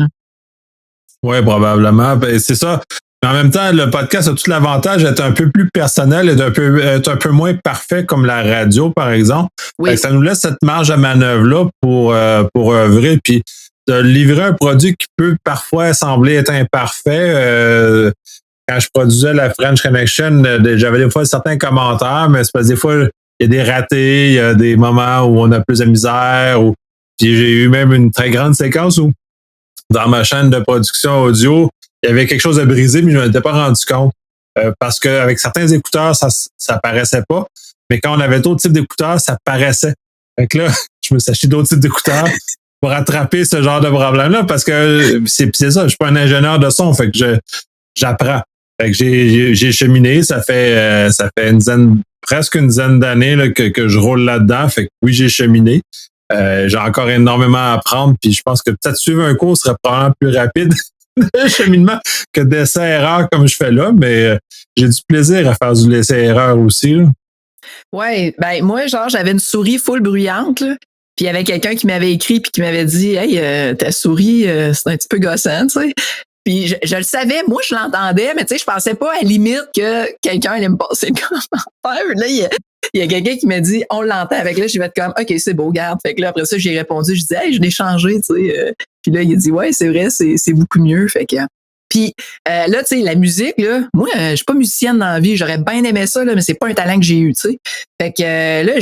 Speaker 1: Oui, probablement. Ben, c'est ça. Mais en même temps, le podcast a tout l'avantage d'être un peu plus personnel et d'être un peu moins parfait comme la radio, par exemple. Oui. Ça nous laisse cette marge à manœuvre-là pour œuvrer. Puis de livrer un produit qui peut parfois sembler être imparfait. Quand je produisais la French Connection, j'avais des fois certains commentaires, mais c'est parce que des fois, il y a des ratés, il y a des moments où on a plus de misère. Puis j'ai eu même une très grande séquence où, dans ma chaîne de production audio, il y avait quelque chose de brisé, mais je ne m'étais pas rendu compte. Parce qu'avec certains écouteurs, ça paraissait pas. Mais quand on avait d'autres types d'écouteurs, ça paraissait. Fait que là, je me suis acheté d'autres types d'écouteurs pour attraper ce genre de problème-là, parce que c'est ça, je suis pas un ingénieur de son, fait que j'apprends. Fait que j'ai cheminé, ça fait presque une dizaine d'années là, que je roule là-dedans, fait que oui, j'ai cheminé. J'ai encore énormément à apprendre, puis je pense que peut-être suivre un cours serait probablement plus rapide cheminement que d'essai-erreur comme je fais là, mais j'ai du plaisir à faire du laisser-erreur aussi. Là.
Speaker 2: Ouais, ben moi, genre, j'avais une souris full bruyante, là. Puis il y avait quelqu'un qui m'avait écrit puis qui m'avait dit hey, ta souris, c'est un petit peu gossant, tu sais. Puis je le savais, moi je l'entendais, mais tu sais, je pensais pas à la limite que quelqu'un allait me passer le commentaire. Là, il y a quelqu'un qui m'a dit on l'entend. Avec là, j'ai fait comme OK, c'est beau, garde. Fait que là, après ça, j'ai répondu, je dis hey, je l'ai changé, tu sais. Puis là, il a dit ouais, c'est vrai, c'est beaucoup mieux. Fait que puis là, tu sais, la musique, là, moi, je suis pas musicienne dans la vie. J'aurais bien aimé ça, là, mais c'est pas un talent que j'ai eu, tu sais. Fait que là,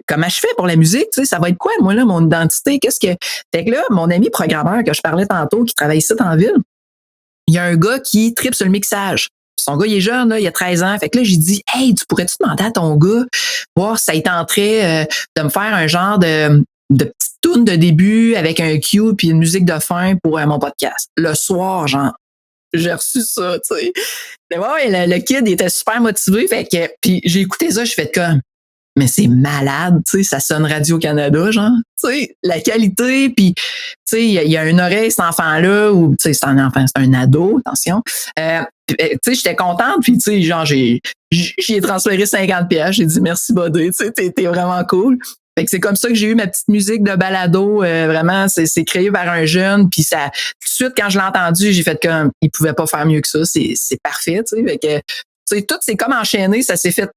Speaker 2: comment je fais pour la musique, tu sais, ça va être quoi, moi, là, mon identité? Qu'est-ce que. Fait que là, mon ami programmeur que je parlais tantôt, qui travaille ici en ville, il y a un gars qui tripe sur le mixage. Son gars, il est jeune, là, il a 13 ans. Fait que là, j'ai dit, hey, tu pourrais-tu demander à ton gars, voir si ça il tenterait de me faire un genre de petite tourne de début avec un cue puis une musique de fin pour mon podcast. Le soir, genre, j'ai reçu ça, tu sais. Mais ouais, le kid, il était super motivé. Fait que, puis j'ai écouté ça, je fais comme, mais c'est malade, tu sais, ça sonne Radio-Canada, genre, tu sais, la qualité, puis, tu sais, il y a une oreille, cet enfant-là, ou, tu sais, c'est un enfant, c'est un ado, attention. Tu sais, j'étais contente, puis, tu sais, genre, j'y ai transféré 50 pièces, j'ai dit merci, buddy, tu sais, t'es vraiment cool. Fait que c'est comme ça que j'ai eu ma petite musique de balado, vraiment, c'est créé par un jeune, puis ça, tout de suite, quand je l'ai entendu, j'ai fait comme, il pouvait pas faire mieux que ça, c'est parfait, tu sais, fait que, tu sais, tout c'est comme enchaîné, ça s'est fait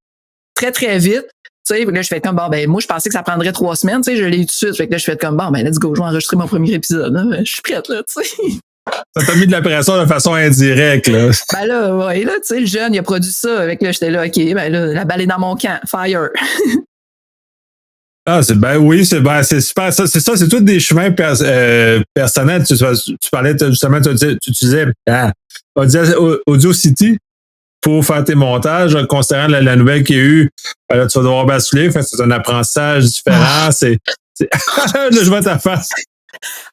Speaker 2: très, très vite. Tu sais, là, je fais comme, bon, ben, moi, je pensais que ça prendrait 3 semaines, tu sais, je l'ai eu tout de suite. Fait que là, je fais comme, bon, ben, let's go, je vais enregistrer mon premier épisode, là. Je suis prête, là, tu sais.
Speaker 1: Ça t'a mis de la pression de façon indirecte, là.
Speaker 2: Ben là, ouais, là, tu sais, le jeune, il a produit ça. Avec là, j'étais là, OK, ben là, la balle est dans mon camp. Fire.
Speaker 1: Ah, oui, c'est super. Ça, c'est tous des chemins personnels. Tu parlais justement, tu utilisais Audacity pour faire tes montages, considérant la nouvelle qu'il y a eu, là, tu vas devoir basculer. C'est un apprentissage différent. Là, je vois ta face.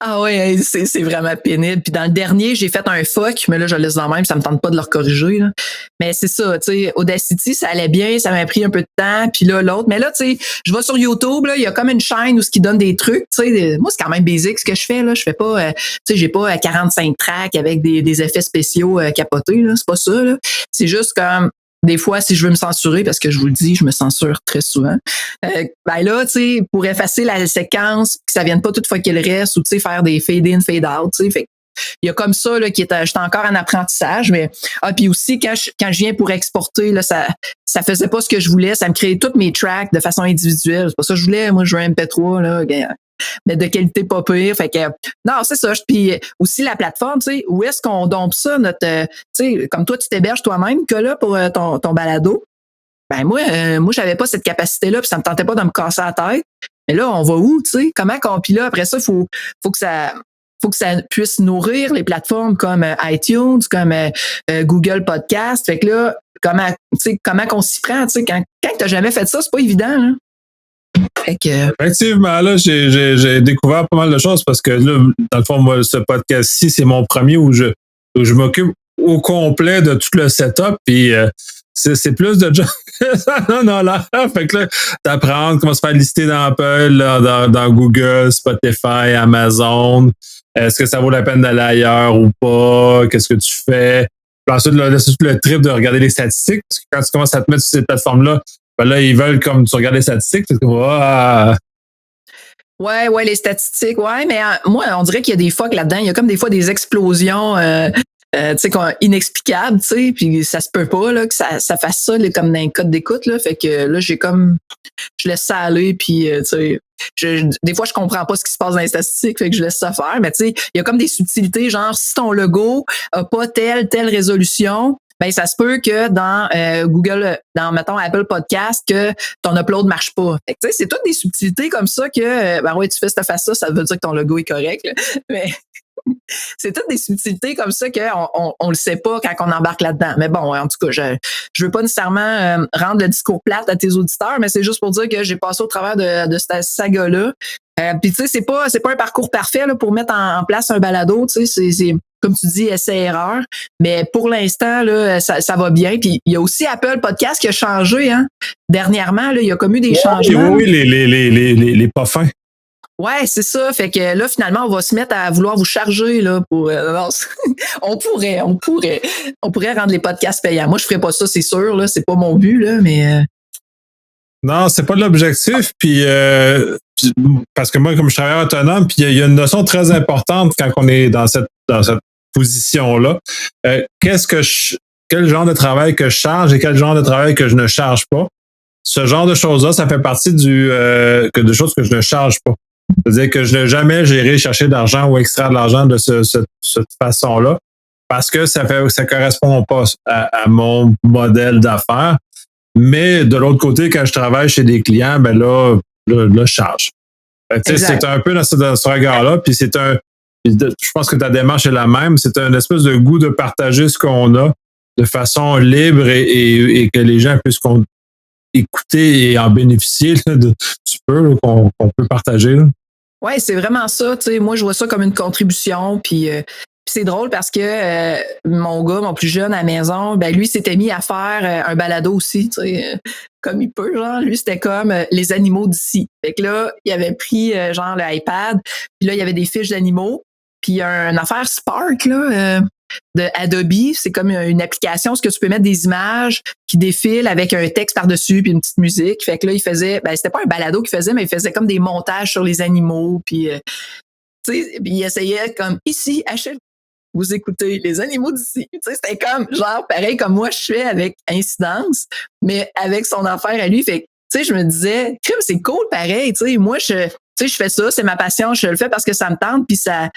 Speaker 2: Ah ouais, c'est vraiment pénible. Puis dans le dernier, j'ai fait un fuck, mais là, je le laisse dans le même, ça me tente pas de le corriger. Là. Mais c'est ça, tu sais, Audacity, ça allait bien, ça m'a pris un peu de temps, puis là, l'autre. Mais là, tu sais, je vais sur YouTube, là, il y a comme une chaîne où ce qui donne des trucs, tu sais. Moi, c'est quand même basic ce que je fais, là. Je fais pas, tu sais, j'ai pas 45 tracks avec des effets spéciaux capotés, là. C'est pas ça, là. C'est juste comme, des fois, si je veux me censurer, parce que je vous le dis, je me censure très souvent, ben là, tu sais, pour effacer la séquence, que ça vienne pas tout fucker le reste, ou tu sais, faire des fade-in, fade-out, tu sais. Fait il y a comme ça, là, j'étais encore en apprentissage, mais, puis aussi, quand je viens pour exporter, là, ça faisait pas ce que je voulais, ça me créait toutes mes tracks de façon individuelle. C'est pas ça que je voulais, moi, je veux un MP3, là, mais de qualité pas pire. Fait que, non, c'est ça. Puis aussi la plateforme, tu sais, où est-ce qu'on dompe ça, notre, tu sais, comme toi, tu t'héberges toi-même, Nicolas, pour ton balado. Ben moi, j'avais pas cette capacité-là, puis ça me tentait pas de me casser la tête. Mais là, on va où, tu sais? Comment qu'on, puis là, après ça, faut que ça puisse nourrir les plateformes comme iTunes, comme Google Podcast. Fait que là, comment qu'on s'y prend, tu sais? Quand t'as jamais fait ça, c'est pas évident, là. Fait que...
Speaker 1: Effectivement, là, j'ai découvert pas mal de choses parce que là, dans le fond, moi, ce podcast-ci, c'est mon premier où je m'occupe au complet de tout le setup. Puis c'est plus de job. non, là. Fait que là, t'apprends comment se faire lister dans Apple, là, dans Google, Spotify, Amazon. Est-ce que ça vaut la peine d'aller ailleurs ou pas? Qu'est-ce que tu fais? Puis ensuite, là, c'est tout le trip de regarder les statistiques. Parce que quand tu commences à te mettre sur cette plateforme-là, ben là, ils veulent comme tu regardes les statistiques. C'est comme,
Speaker 2: Ouais, les statistiques, ouais, mais moi, on dirait qu'il y a des fucks là-dedans. Il y a comme des fois des explosions tu sais, inexplicables, tu sais, puis ça se peut pas là, que ça fasse ça là, comme dans un code d'écoute. Là, fait que là, je laisse ça aller, puis tu sais, des fois, je comprends pas ce qui se passe dans les statistiques, fait que je laisse ça faire. Mais tu sais, il y a comme des subtilités, genre, si ton logo a pas telle résolution, ben ça se peut que dans Google, dans mettons Apple Podcast, que ton upload marche pas. Fait que, tu sais, c'est toutes des subtilités comme ça que ben ouais, tu fais cette face-là, ça veut dire que ton logo est correct. Là. Mais c'est toutes des subtilités comme ça qu'on le sait pas quand on embarque là-dedans. Mais bon, en tout cas, je veux pas nécessairement rendre le discours plate à tes auditeurs, mais c'est juste pour dire que j'ai passé au travers de cette saga-là. Puis tu sais, c'est pas un parcours parfait là, pour mettre en place un balado. Tu sais, c'est comme tu dis, essai-erreur. Mais pour l'instant, là, ça va bien. Puis il y a aussi Apple Podcast qui a changé, hein. Dernièrement, là, il y a comme eu des changements.
Speaker 1: Oui, les pas fins.
Speaker 2: Ouais, c'est ça. Fait que là, finalement, on va se mettre à vouloir vous charger là pour. Non, on pourrait rendre les podcasts payants. Moi, je ferais pas ça, c'est sûr. Là, c'est pas mon but là, mais.
Speaker 1: Non, c'est pas l'objectif. Puis parce que moi, comme je suis travailleur autonome, puis il y a une notion très importante quand on est dans cette position-là. Quel genre de travail que je charge et quel genre de travail que je ne charge pas. Ce genre de choses-là, ça fait partie de choses que je ne charge pas. C'est-à-dire que je n'ai jamais géré chercher d'argent ou extraire de l'argent de cette façon-là parce que ça correspond pas à mon modèle d'affaires. Mais de l'autre côté, quand je travaille chez des clients, ben là je charge. C'est un peu dans ce regard-là, puis je pense que ta démarche est la même. C'est un espèce de goût de partager ce qu'on a de façon libre et que les gens puissent écouter et en bénéficier du peu qu'on peut partager.
Speaker 2: Oui, c'est vraiment ça. Moi, je vois ça comme une contribution. Puis c'est drôle parce que mon gars, mon plus jeune à la maison, ben lui s'était mis à faire un balado aussi, comme il peut. Genre, lui, c'était comme les animaux d'ici. Fait que là, il avait pris genre le iPad, puis là, il y avait des fiches d'animaux. Puis une affaire Spark, là, de Adobe, c'est comme une application où tu peux mettre des images qui défilent avec un texte par-dessus puis une petite musique. Fait que là, il faisait, c'était pas un balado qu'il faisait, mais il faisait comme des montages sur les animaux. Puis, il essayait comme ici, Achille, vous écoutez les animaux d'ici. C'était comme genre pareil comme moi je fais avec Incidence, mais avec son affaire à lui. Fait que, je me disais, crime, c'est cool pareil. Moi, je fais ça, c'est ma passion, je le fais parce que ça me tente, puis ça.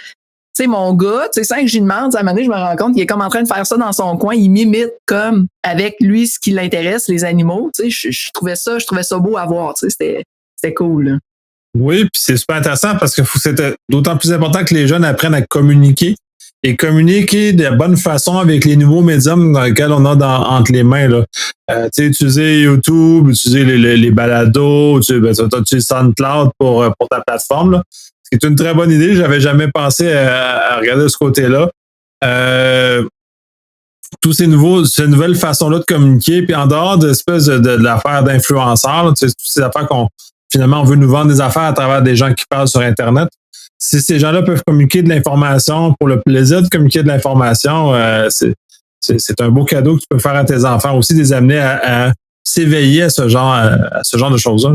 Speaker 2: Mon gars, sans que j'y demande, à un moment donné, je me rends compte qu'il est comme en train de faire ça dans son coin. Il m'imite comme avec lui ce qui l'intéresse, les animaux. Je trouvais ça beau à voir. C'était cool. Là.
Speaker 1: Oui, puis c'est super intéressant parce que c'était d'autant plus important que les jeunes apprennent à communiquer et communiquer de la bonne façon avec les nouveaux médiums dans lesquels on a entre les mains. Là. Utiliser YouTube, utiliser les balados, utiliser SoundCloud pour ta plateforme. Là. C'est une très bonne idée. J'avais jamais pensé à regarder de ce côté-là. Tous ces nouvelles façons-là de communiquer, puis en dehors de l'espèce de l'affaire d'influenceurs, toutes ces affaires finalement, on veut nous vendre des affaires à travers des gens qui parlent sur Internet. Si ces gens-là peuvent communiquer de l'information pour le plaisir de communiquer de l'information, c'est un beau cadeau que tu peux faire à tes enfants aussi, de les amener à s'éveiller à ce genre de choses-là.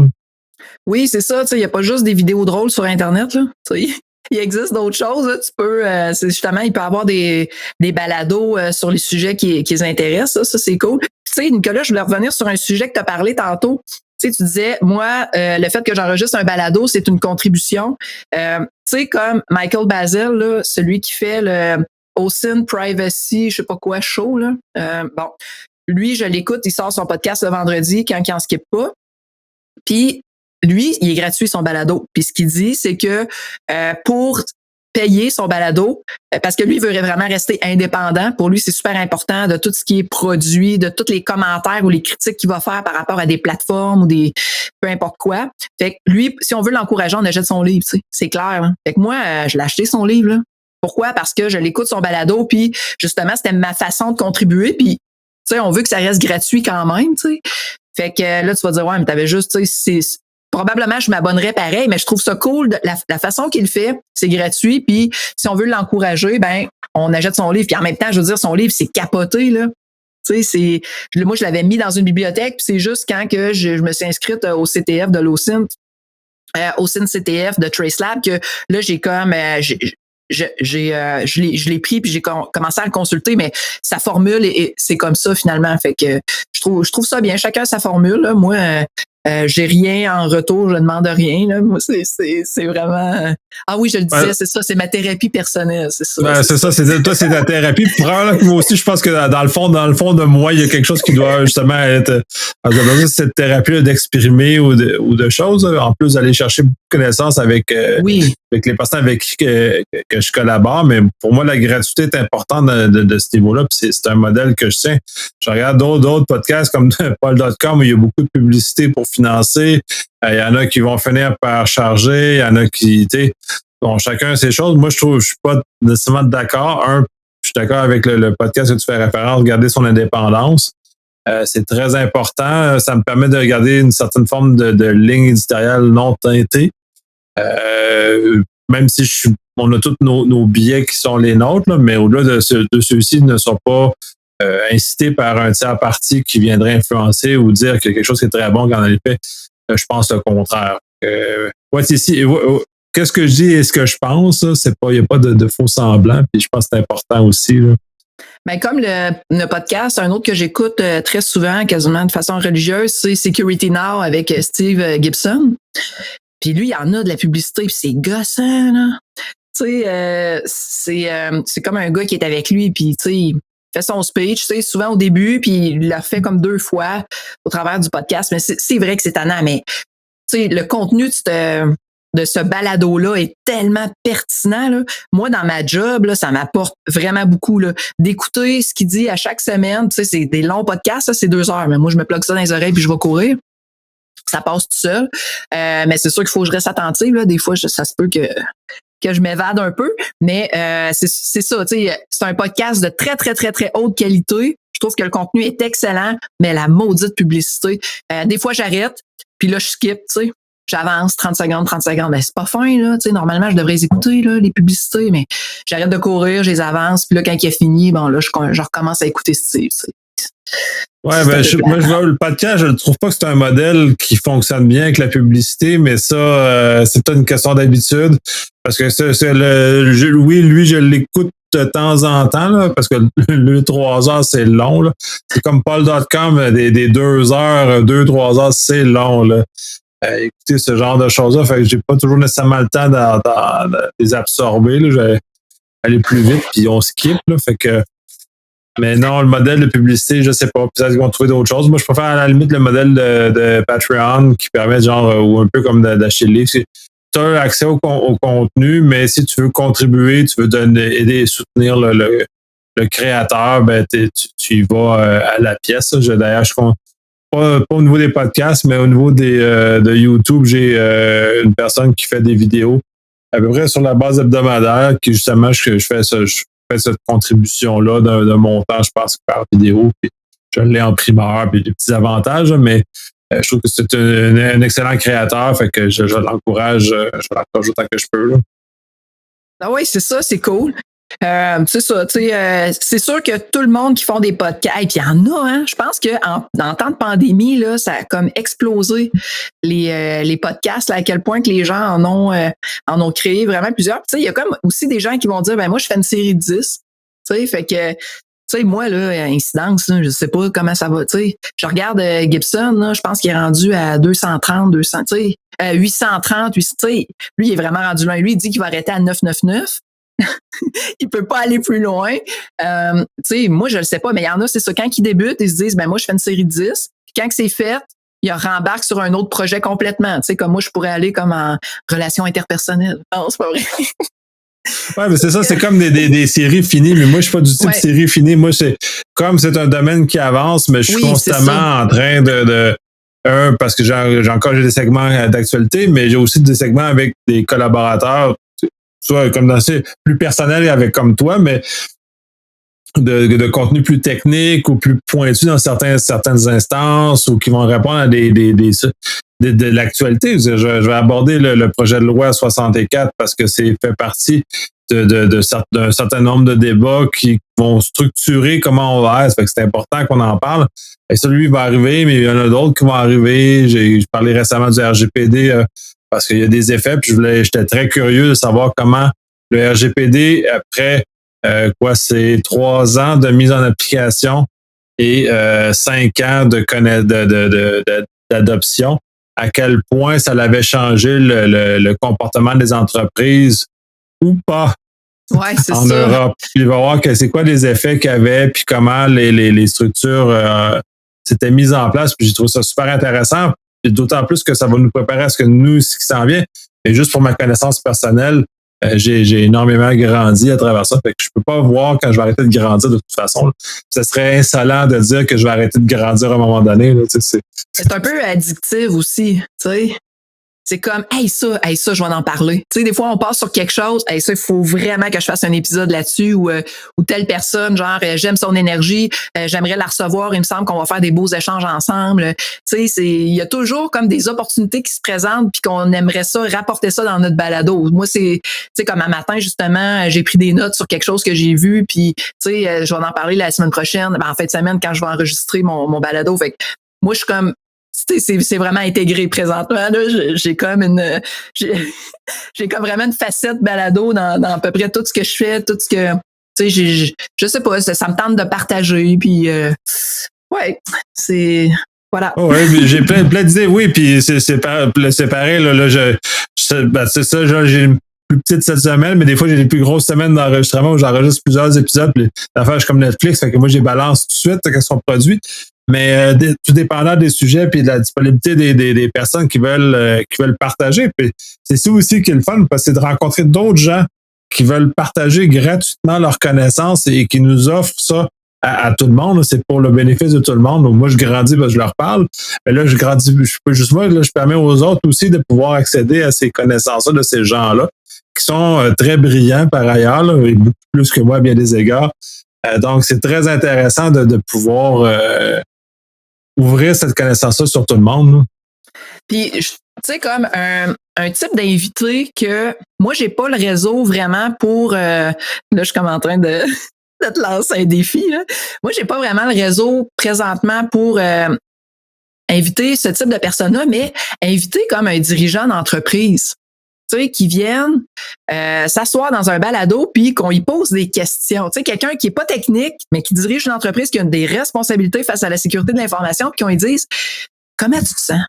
Speaker 2: Oui, c'est ça. Il n'y a pas juste des vidéos drôles sur Internet. Là, il existe d'autres choses. Là. Tu peux, justement, il peut y avoir des balados sur les sujets qui les intéressent. Ça, c'est cool. Puis, Nicolas, je voulais revenir sur un sujet que tu as parlé tantôt. Tu disais, moi, le fait que j'enregistre un balado, c'est une contribution. Comme Michael Bazzell, là, celui qui fait le OSINT Privacy, je sais pas quoi, show. Là. Bon, lui, je l'écoute, il sort son podcast le vendredi quand il en skip pas. Puis, lui, il est gratuit son balado. Puis ce qu'il dit, c'est que pour payer son balado, parce que lui, il veut vraiment rester indépendant. Pour lui, c'est super important de tout ce qui est produit, de tous les commentaires ou les critiques qu'il va faire par rapport à des plateformes ou des peu importe quoi. Fait que lui, si on veut l'encourager, on achète son livre, c'est clair. Hein? Fait que moi, je l'ai acheté son livre. Là. Pourquoi? Parce que je l'écoute son balado, puis justement, c'était ma façon de contribuer, puis on veut que ça reste gratuit quand même, t'sais. Fait que là, tu vas dire, ouais, mais t'avais juste, probablement, je m'abonnerais pareil, mais je trouve ça cool. La façon qu'il fait, c'est gratuit. Puis, si on veut l'encourager, on achète son livre. Puis, en même temps, je veux dire, son livre, c'est capoté, là. Moi, je l'avais mis dans une bibliothèque. Puis, c'est juste quand que je me suis inscrite au CTF de l'OSINT, au CTF de TraceLab, que là, j'ai comme, je l'ai pris puis j'ai commencé à le consulter, mais sa formule et c'est comme ça finalement. Fait que je trouve ça bien. Chacun sa formule. Là. Moi, j'ai rien en retour, je ne demande rien. Là. Moi, c'est vraiment. Ah oui, je le disais, c'est ça, c'est ma thérapie personnelle, c'est ça.
Speaker 1: C'est ça, toi, c'est ta thérapie. Probablement que moi aussi, je pense que dans le fond de moi, il y a quelque chose qui doit justement être cette thérapie d'exprimer ou de choses. En plus d'aller chercher beaucoup de connaissances avec les personnes avec qui que je collabore. Mais pour moi, la gratuité est importante de ce niveau-là. Puis c'est un modèle que je tiens. Je regarde d'autres podcasts comme Paul.com où il y a beaucoup de publicité pour financer. Il y en a qui vont finir par charger. Il y en a qui, chacun ses choses. Moi, je suis pas nécessairement d'accord. Je suis d'accord avec le podcast que tu fais référence, garder son indépendance. C'est très important. Ça me permet de garder une certaine forme de ligne éditoriale non teintée. Même si on a tous nos billets qui sont les nôtres, là, mais au-delà de ceux-ci ne sont pas incités par un tiers parti qui viendrait influencer ou dire que quelque chose qui est très bon quand on est fait. Je pense le contraire. Qu'est-ce que je dis et ce que je pense, il n'y a pas de faux semblant, puis je pense que c'est important aussi. Là.
Speaker 2: Ben, comme le podcast, un autre que j'écoute très souvent, quasiment de façon religieuse, c'est Security Now avec Steve Gibson. Puis lui, il y en a de la publicité, puis c'est gossant, là. Tu sais, c'est comme un gars qui est avec lui, puis tu sais, il fait son speech, tu sais, souvent au début, puis il l'a fait comme 2 fois au travers du podcast. Mais c'est vrai que c'est tannant, mais tu sais, le contenu de ce balado-là est tellement pertinent. Là. Moi, dans ma job, là, ça m'apporte vraiment beaucoup là, d'écouter ce qu'il dit à chaque semaine. Tu sais, c'est des longs podcasts, là, c'est 2 heures. Mais moi, je me plug ça dans les oreilles puis je vais courir. Ça passe tout seul. Mais c'est sûr qu'il faut que je reste attentive. Là. Des fois, ça se peut que je m'évade un peu. Mais c'est ça. Tu sais, c'est un podcast de très, très, très, très haute qualité. Je trouve que le contenu est excellent, mais la maudite publicité. Des fois, j'arrête. Puis là, je skip, tu sais. J'avance 30 secondes. Ben, c'est pas fin, là. Tu sais, normalement, je devrais les écouter, là, les publicités, mais j'arrête de courir, je les avance. Puis là, quand il est fini, bon, là, je recommence à écouter Steve, tu sais.
Speaker 1: Ouais, ben, moi, je vois le podcast, je ne trouve pas que c'est un modèle qui fonctionne bien avec la publicité, mais ça, c'est peut-être une question d'habitude. Parce que oui, lui, je l'écoute de temps en temps, là, parce que le 3 heures, c'est long, là. C'est comme Paul.com, des 2 heures, 2-3 heures, c'est long, là. Écouter ce genre de choses-là, fait que j'ai pas toujours nécessairement le temps de les absorber, là. Je vais aller plus vite, puis on skip, là, fait que mais non, le modèle de publicité, je sais pas. Peut-être qu'ils vont trouver d'autres choses. Moi, je préfère à la limite le modèle de Patreon qui permet genre, ou un peu comme d'acheter le livre. Tu as accès au contenu, mais si tu veux contribuer, tu veux aider et soutenir le créateur, ben tu y vas à la pièce. D'ailleurs, je compte pas au niveau des podcasts, mais au niveau de YouTube, j'ai une personne qui fait des vidéos à peu près sur la base hebdomadaire, qui justement, je fais ça. Cette contribution-là d'un montant, je pense, par vidéo, puis je l'ai en primeur, puis des petits avantages, mais je trouve que c'est un excellent créateur, fait que je l'encourage autant que je peux. Là.
Speaker 2: Ah oui, c'est ça, c'est cool. C'est ça, tu sais, c'est sûr que tout le monde qui font des podcasts, puis il y en a, hein. Je pense qu'en temps de pandémie, là, ça a comme explosé les podcasts, là, à quel point que les gens en ont créé vraiment plusieurs. Tu sais, il y a comme aussi des gens qui vont dire, ben moi, je fais une série de 10. Tu sais, fait que, tu sais, moi, là, incidence, là, je sais pas comment ça va, tu sais. Je regarde Gibson, là, je pense qu'il est rendu à 230, tu sais, 830, tu sais. Lui, il est vraiment rendu loin. Lui, il dit qu'il va arrêter à 999. Il peut pas aller plus loin. Tu sais, moi, je le sais pas, mais il y en a, c'est ça. Quand ils débutent, ils se disent, ben moi, je fais une série de 10. Puis quand c'est fait, ils rembarquent sur un autre projet complètement. Tu sais, comme moi, je pourrais aller comme en relation interpersonnelle. Non, c'est pas vrai.
Speaker 1: Ouais, mais c'est ça, c'est comme des séries finies, mais moi, je suis pas du type série finie. Moi, c'est un domaine qui avance, mais je suis constamment en train parce que j'ai des segments d'actualité, mais j'ai aussi des segments avec des collaborateurs, soit comme dans plus personnel avec comme toi, mais de contenu plus technique ou plus pointu dans certaines instances ou qui vont répondre à de l'actualité. Je vais aborder le projet de loi 64 parce que c'est fait partie d'un certain nombre de débats qui vont structurer comment on va être. C'est important qu'on en parle. Et celui va arriver, mais il y en a d'autres qui vont arriver. J'ai parlé récemment du RGPD parce qu'il y a des effets, puis j'étais très curieux de savoir comment le RGPD, après c'est 3 ans de mise en application et 5 ans d'adoption, à quel point ça l'avait changé le comportement des entreprises ou pas
Speaker 2: en
Speaker 1: Europe. Puis il va voir que c'est quoi les effets qu'il y avait, puis comment les structures s'étaient mises en place. Puis j'ai trouvé ça super intéressant. Puis d'autant plus que ça va nous préparer à ce qui s'en vient. Et juste pour ma connaissance personnelle, j'ai énormément grandi à travers ça. Fait que je peux pas voir quand je vais arrêter de grandir de toute façon. Ça serait insolent de dire que je vais arrêter de grandir à un moment donné. Là,
Speaker 2: c'est un peu addictif aussi, tu sais. c'est comme, hey, ça, je vais en parler. Tu sais, des fois, on passe sur quelque chose, hey, ça, il faut vraiment que je fasse un épisode là-dessus ou telle personne, genre, j'aime son énergie, j'aimerais la recevoir, il me semble qu'on va faire des beaux échanges ensemble. Tu sais, il y a toujours comme des opportunités qui se présentent puis qu'on aimerait ça, rapporter ça dans notre balado. Moi, tu sais, comme un matin, justement, j'ai pris des notes sur quelque chose que j'ai vu puis, tu sais, je vais en parler la semaine prochaine, en fin de semaine, quand je vais enregistrer mon balado. Fait que moi, je suis comme, c'est vraiment intégré présentement. Là. J'ai comme j'ai comme vraiment une facette balado dans à peu près tout ce que je fais, tout ce que, tu sais, je sais pas, ça me tente de partager, puis ouais, c'est voilà.
Speaker 1: Oh ouais, j'ai plein d'idées, oui, puis c'est pareil, c'est ça, genre, j'ai une plus petite cette semaine, mais des fois j'ai des plus grosses semaines d'enregistrement où j'enregistre plusieurs épisodes, puis l'affaire, je suis comme Netflix, fait que moi, j'ai balance tout de suite quand ils sont produits. Mais tout dépendant des sujets puis de la disponibilité des personnes qui veulent partager. Puis c'est ça aussi qui est le fun, parce que c'est de rencontrer d'autres gens qui veulent partager gratuitement leurs connaissances et qui nous offrent ça à tout le monde. C'est pour le bénéfice de tout le monde. Donc, moi, je grandis parce que je leur parle. Mais là, je grandis, je peux juste moi, là, je permets aux autres aussi de pouvoir accéder à ces connaissances-là de ces gens-là, qui sont très brillants par ailleurs, là, et beaucoup plus que moi à bien des égards. Donc, c'est très intéressant de pouvoir ouvrir cette connaissance-là sur tout le monde. Là.
Speaker 2: Puis, tu sais, comme un type d'invité que moi, j'ai pas le réseau vraiment pour... là, je suis comme en train de te lancer un défi. Là. Moi, j'ai pas vraiment le réseau présentement pour inviter ce type de personnes-là, mais inviter comme un dirigeant d'entreprise. Tu sais, qui viennent s'asseoir dans un balado puis qu'on y pose des questions. Tu sais, quelqu'un qui est pas technique, mais qui dirige une entreprise qui a des responsabilités face à la sécurité de l'information, puis qu'on lui dise comment tu te sens?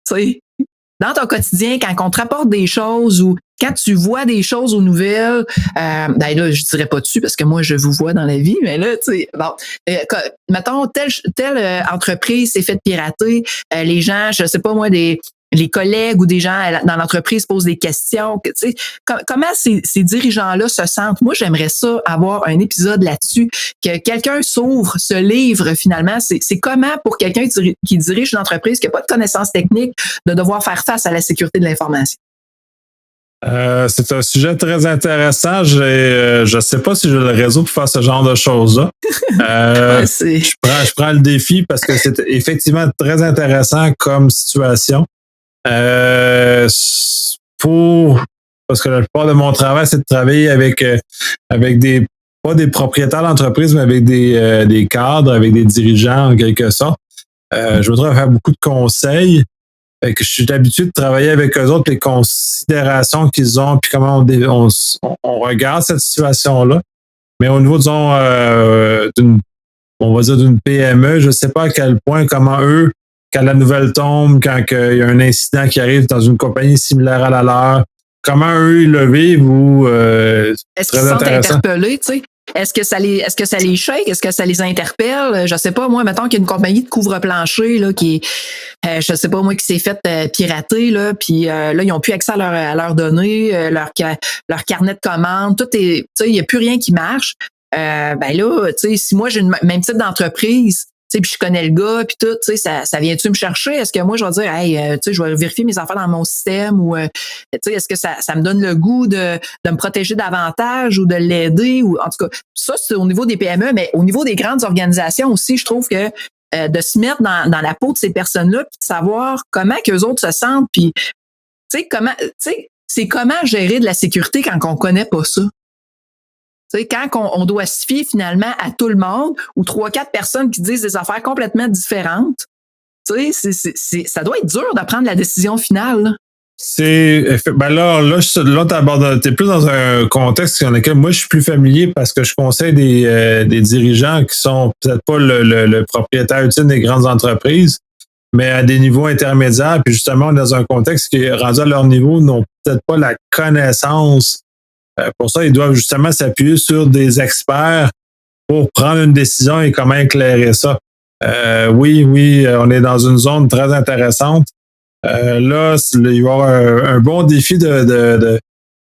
Speaker 2: Tu sais, dans ton quotidien, quand on te rapporte des choses ou quand tu vois des choses aux nouvelles, ben là, je dirais pas dessus parce que moi, je vous vois dans la vie, mais là, tu sais, bon, mettons, telle entreprise s'est faite pirater, les gens, je sais pas moi, les collègues ou des gens dans l'entreprise posent des questions. Tu sais, comment ces dirigeants-là se sentent? Moi, j'aimerais ça avoir un épisode là-dessus, que quelqu'un s'ouvre, se livre finalement. C'est comment pour quelqu'un qui dirige une entreprise qui n'a pas de connaissances techniques de devoir faire face à la sécurité de l'information?
Speaker 1: C'est un sujet très intéressant. Je sais pas si j'ai le réseau pour faire ce genre de choses-là.
Speaker 2: Ouais,
Speaker 1: je prends le défi parce que c'est effectivement très intéressant comme situation. Parce que la plupart de mon travail, c'est de travailler avec pas des propriétaires d'entreprise, mais avec des cadres, avec des dirigeants en quelque sorte. Je me trouve à faire beaucoup de conseils. Fait que je suis habitué de travailler avec eux autres, les considérations qu'ils ont, puis comment on regarde cette situation-là. Mais au niveau, disons, on va dire d'une PME, je ne sais pas à quel point, comment eux, quand la nouvelle tombe, quand il y a un incident qui arrive dans une compagnie similaire à la leur, comment eux, ils le vivent ou
Speaker 2: est-ce qu'ils sont interpellés, tu sais? Est-ce que ça les shake? Est-ce que ça les interpelle? Je sais pas, moi, mettons qu'il y a une compagnie de couvre-plancher, là, qui je sais pas, moi, qui s'est fait pirater, là, puis là, ils ont plus accès à leurs données, leur carnet de commandes, tout est, tu sais, il y a plus rien qui marche. Ben là, tu sais, si moi, j'ai le même type d'entreprise, tu sais, puis je connais le gars, puis tout, tu sais, ça vient-tu me chercher? Est-ce que moi, je vais dire, hey, tu sais, je vais vérifier mes affaires dans mon système ou, tu sais, est-ce que ça me donne le goût de me protéger davantage ou de l'aider? Ou en tout cas, ça, c'est au niveau des PME, mais au niveau des grandes organisations aussi, je trouve que de se mettre dans la peau de ces personnes-là, puis de savoir comment qu'eux autres se sentent, puis, tu sais, c'est comment gérer de la sécurité quand on connaît pas ça. T'sais, quand on doit se fier finalement à tout le monde ou 3-4 personnes qui disent des affaires complètement différentes, ça doit être dur de prendre la décision finale. Là.
Speaker 1: T'es plus dans un contexte dans lequel moi je suis plus familier parce que je conseille des dirigeants qui sont peut-être pas le propriétaire ultime des grandes entreprises, mais à des niveaux intermédiaires. Puis justement, dans un contexte qui est rendu à leur niveau, n'ont peut-être pas la connaissance. Pour ça, ils doivent justement s'appuyer sur des experts pour prendre une décision et comment éclairer ça. Oui, on est dans une zone très intéressante. Là, il va y avoir un bon défi de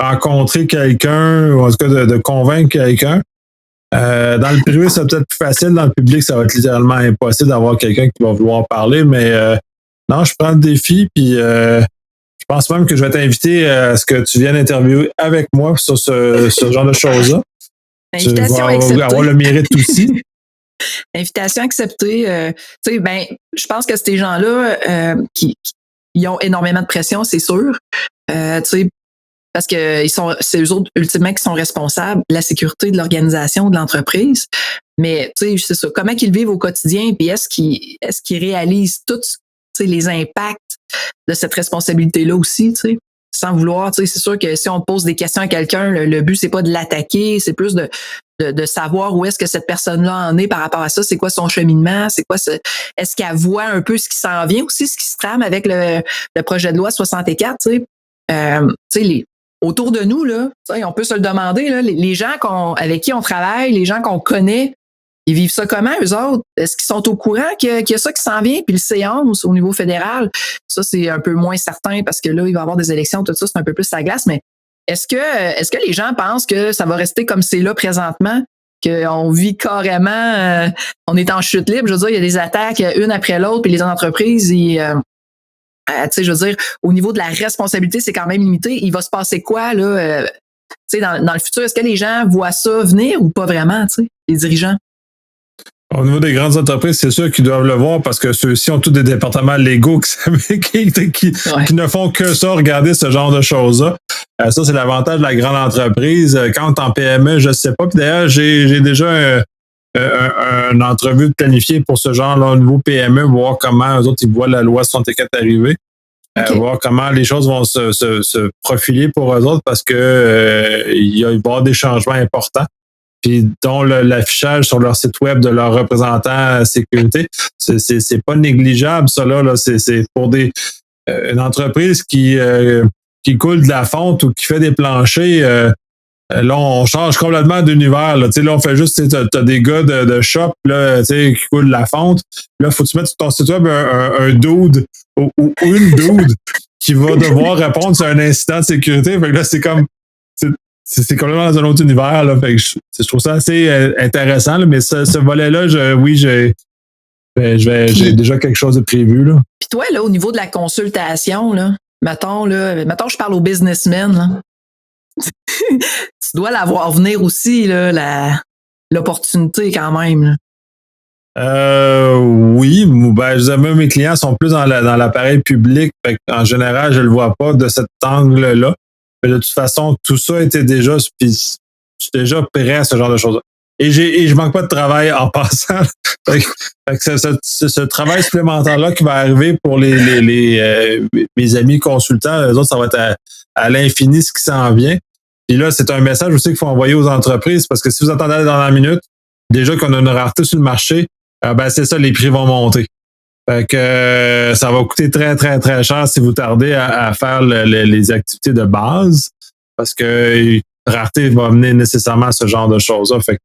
Speaker 1: rencontrer quelqu'un, ou en tout cas de convaincre quelqu'un. Dans le privé, c'est peut-être plus facile. Dans le public, ça va être littéralement impossible d'avoir quelqu'un qui va vouloir parler. Mais non, je prends le défi, puis je pense même que je vais t'inviter à ce que tu viennes interviewer avec moi sur ce genre de choses-là.
Speaker 2: Invitation acceptée.
Speaker 1: Avoir le mérite aussi.
Speaker 2: Invitation acceptée. Tu sais, ben, je pense que ces gens-là qui ont énormément de pression, c'est sûr. Tu sais, parce que c'est eux autres ultimement qui sont responsables de la sécurité de l'organisation, de l'entreprise. Mais tu sais, c'est ça. Comment ils vivent au quotidien, puis est-ce qu'ils réalisent tous les impacts de cette responsabilité-là aussi, tu sais, sans vouloir, tu sais, c'est sûr que si on pose des questions à quelqu'un, le but c'est pas de l'attaquer, c'est plus de savoir où est-ce que cette personne-là en est par rapport à ça, c'est quoi son cheminement, est-ce qu'elle voit un peu ce qui s'en vient aussi, ce qui se trame avec le projet de loi 64, tu sais, autour de nous, là, on peut se le demander, là, les gens avec qui on travaille, les gens qu'on connaît, ils vivent ça comment, eux autres? Est-ce qu'ils sont au courant qu'il y a ça qui s'en vient? Puis le C11 au niveau fédéral, ça, c'est un peu moins certain parce que là, il va y avoir des élections, tout ça, c'est un peu plus sa glace. Mais est-ce que les gens pensent que ça va rester comme c'est là présentement? Qu'on vit carrément, on est en chute libre. Je veux dire, il y a des attaques une après l'autre, puis les entreprises, tu sais, je veux dire, au niveau de la responsabilité, c'est quand même limité. Il va se passer quoi, là, tu sais, dans le futur? Est-ce que les gens voient ça venir ou pas vraiment, tu sais, les dirigeants?
Speaker 1: Au niveau des grandes entreprises, c'est sûr qu'ils doivent le voir parce que ceux-ci ont tous des départements légaux qui ne font que ça, regarder ce genre de choses-là. Ça, c'est l'avantage de la grande entreprise. Quand t'es en PME, je ne sais pas. Puis d'ailleurs, j'ai déjà une entrevue planifiée pour ce genre-là au niveau PME, voir comment eux autres ils voient la loi 64 arriver. Okay. Voir comment les choses vont se profiler pour eux autres parce que il va y avoir des changements importants. Puis dont l'affichage sur leur site web de leurs représentants sécurité, c'est pas négligeable, ça là. C'est pour une entreprise qui coule de la fonte ou qui fait des planchers. Là, on change complètement d'univers. Là, on fait juste, t'as des gars de shop là, qui coulent de la fonte. Là, faut que tu mettes sur ton site web un dude ou une dude qui va devoir répondre sur un incident de sécurité. Fait que là, c'est comme c'est complètement dans un autre univers. Là. Fait que je trouve ça assez intéressant, là, mais ce volet-là, j'ai déjà quelque chose de prévu. Là.
Speaker 2: Puis toi, là, au niveau de la consultation, là, mettons, je parle aux businessmen, là. Tu dois la voir venir aussi, là, l'opportunité quand même. Là.
Speaker 1: Oui, même mes clients sont plus dans l'appareil public. Fait en général, je le vois pas de cet angle-là. Mais de toute façon, tout ça était déjà, puis je suis déjà prêt à ce genre de choses. Et je manque pas de travail en passant. Fait que ce travail supplémentaire-là qui va arriver pour mes amis consultants, eux autres, ça va être à l'infini ce qui s'en vient. Puis là, c'est un message aussi qu'il faut envoyer aux entreprises parce que si vous attendez dans la minute, déjà qu'on a une rareté sur le marché, c'est ça, les prix vont monter. Fait que ça va coûter très, très, très cher si vous tardez à faire les activités de base parce que rareté va mener nécessairement à ce genre de choses-là. Fait que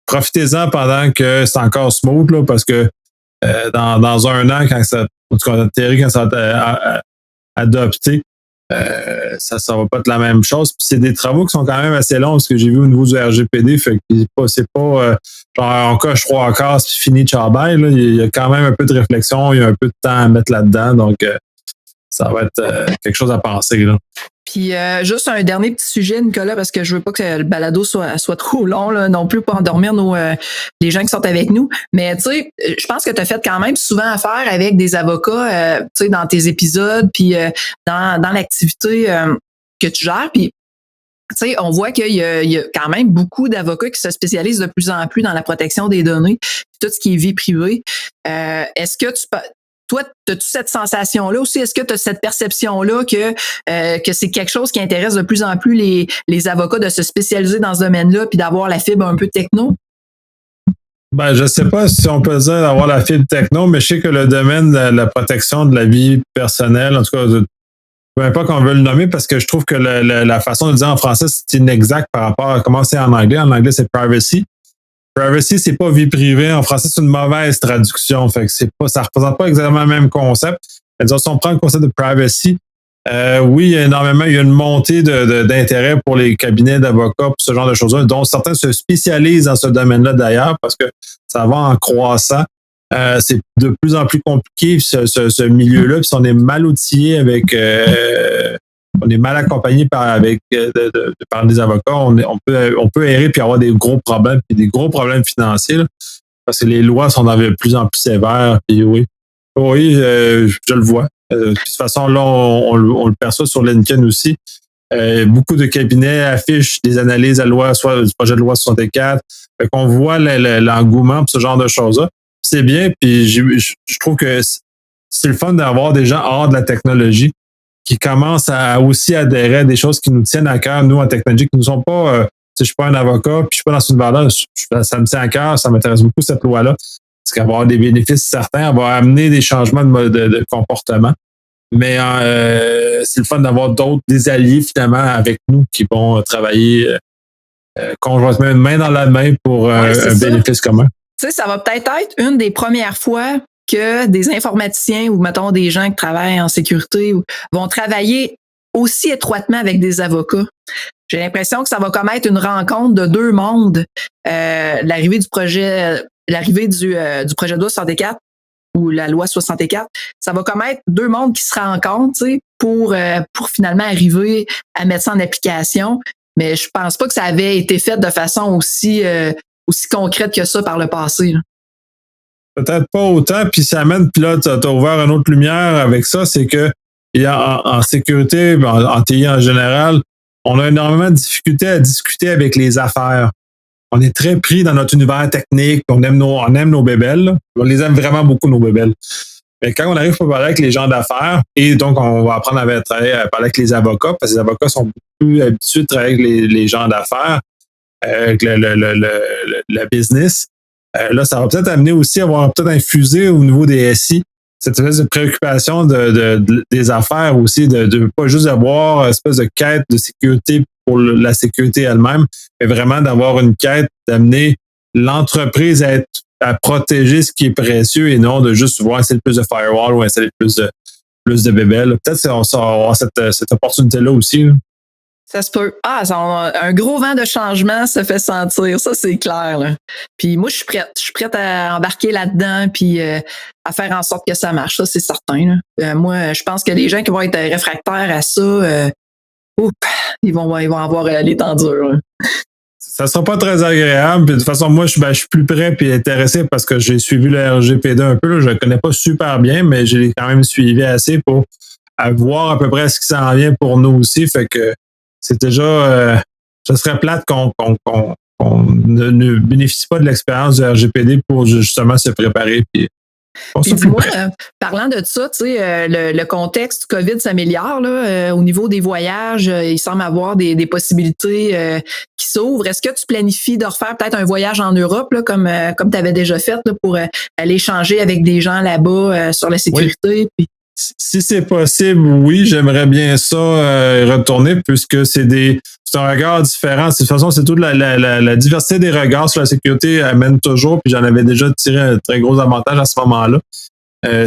Speaker 1: profitez-en pendant que c'est encore smooth là, parce que dans un an, quand ça va être adopté, ça va pas être la même chose. Puis c'est des travaux qui sont quand même assez longs, ce que j'ai vu au niveau du RGPD. Fait que c'est pas genre on coche 3 cases puis fini tchabaille. Là. Il y a quand même un peu de réflexion, il y a un peu de temps à mettre là-dedans. Donc ça va être quelque chose à penser. Là.
Speaker 2: Puis juste un dernier petit sujet, Nicolas, parce que je veux pas que le balado soit trop long là, non plus pour endormir les gens qui sont avec nous. Mais tu sais, je pense que tu as fait quand même souvent affaire avec des avocats, tu sais, dans tes épisodes, puis dans l'activité que tu gères. Puis tu sais, on voit qu'il y a quand même beaucoup d'avocats qui se spécialisent de plus en plus dans la protection des données, tout ce qui est vie privée. Est-ce que toi, as-tu cette sensation-là aussi? Est-ce que tu as cette perception-là que c'est quelque chose qui intéresse de plus en plus les avocats de se spécialiser dans ce domaine-là puis d'avoir la fibre un peu techno?
Speaker 1: Je sais pas si on peut dire d'avoir la fibre techno, mais je sais que le domaine de la protection de la vie personnelle, en tout cas, peu importe qu'on veut le nommer, parce que je trouve que la façon de le dire en français, c'est inexact par rapport à comment c'est en anglais. En anglais, c'est privacy. Privacy, c'est pas vie privée. En français, c'est une mauvaise traduction. Fait que ça représente pas exactement le même concept. C'est-à-dire, si on prend le concept de privacy, oui, il y a une montée d'intérêt pour les cabinets d'avocats pour ce genre de choses-là, dont certains se spécialisent dans ce domaine-là d'ailleurs, parce que ça va en croissant. C'est de plus en plus compliqué, ce milieu-là. Puis si on est mal outillé avec... on est mal accompagné par des avocats, on peut errer puis avoir des gros problèmes, puis des gros problèmes financiers, là, parce que les lois sont de plus en plus sévères. Puis oui, je le vois. De toute façon, là, on le perçoit sur LinkedIn aussi. Beaucoup de cabinets affichent des analyses à loi, soit du projet de loi 64. Fait qu'on voit l'engouement pour ce genre de choses-là. C'est bien, puis je trouve que c'est le fun d'avoir des gens hors de la technologie qui commencent à aussi adhérer à des choses qui nous tiennent à cœur, nous, en technologie, qui ne sont pas... je suis pas un avocat, puis je suis pas dans une valeur, ça me tient à cœur, ça m'intéresse beaucoup, cette loi-là. Parce qu'elle va avoir des bénéfices certains, elle va amener des changements de comportement. Mais c'est le fun d'avoir des alliés, finalement, avec nous qui vont travailler conjointement, main dans la main pour un bénéfice commun.
Speaker 2: Tu sais, ça va peut-être être une des premières fois que des informaticiens ou, mettons, des gens qui travaillent en sécurité vont travailler aussi étroitement avec des avocats. J'ai l'impression que ça va comme être une rencontre de deux mondes. L'arrivée du projet de loi 64 ou la loi 64, ça va comme être deux mondes qui se rencontrent, tu sais, pour finalement arriver à mettre ça en application. Mais je pense pas que ça avait été fait de façon aussi concrète que ça par le passé, là.
Speaker 1: Peut-être pas autant, puis ça amène, puis là, tu as ouvert une autre lumière avec ça, c'est que en sécurité, en TI en général, on a énormément de difficultés à discuter avec les affaires. On est très pris dans notre univers technique, on aime nos bébelles, là. On les aime vraiment beaucoup, nos bébelles. Mais quand on arrive à parler avec les gens d'affaires, et donc on va apprendre à parler avec les avocats, parce que les avocats sont beaucoup plus habitués de travailler avec les gens d'affaires, avec le business. Là, ça va peut-être amener aussi, peut-être infusé au niveau des SI, cette espèce de préoccupation des affaires aussi, de pas juste avoir une espèce de quête de sécurité pour la sécurité elle-même, mais vraiment d'avoir une quête d'amener l'entreprise à protéger ce qui est précieux et non de juste voir installer plus de firewall ou installer plus de bébelles. Peut-être qu'on va avoir cette opportunité-là aussi, là.
Speaker 2: Ça se peut. Un gros vent de changement se fait sentir. Ça, c'est clair, là. Puis moi, je suis prête. Je suis prête à embarquer là-dedans puis à faire en sorte que ça marche. Ça, c'est certain, là. Moi, je pense que les gens qui vont être réfractaires à ça, ils vont avoir les dents dures, là.
Speaker 1: Ça sera pas très agréable. Puis de toute façon, moi, je suis plus prêt et intéressé parce que j'ai suivi le RGPD un peu, là. Je le connais pas super bien, mais je l'ai quand même suivi assez pour voir à peu près ce qui s'en vient pour nous aussi. Fait que c'est déjà, ce serait plate qu'on ne bénéficie pas de l'expérience du RGPD pour justement se préparer. Puis
Speaker 2: dis-moi, parlant de ça, tu sais, le contexte du COVID s'améliore, là, au niveau des voyages, il semble avoir des possibilités qui s'ouvrent. Est-ce que tu planifies de refaire peut-être un voyage en Europe, là, comme tu avais déjà fait, là, pour aller échanger avec des gens là-bas sur la sécurité?
Speaker 1: Oui. Si c'est possible, oui, j'aimerais bien ça retourner puisque c'est un regard différent. De toute façon, c'est toute la diversité des regards sur la sécurité amène toujours, puis j'en avais déjà tiré un très gros avantage à ce moment-là.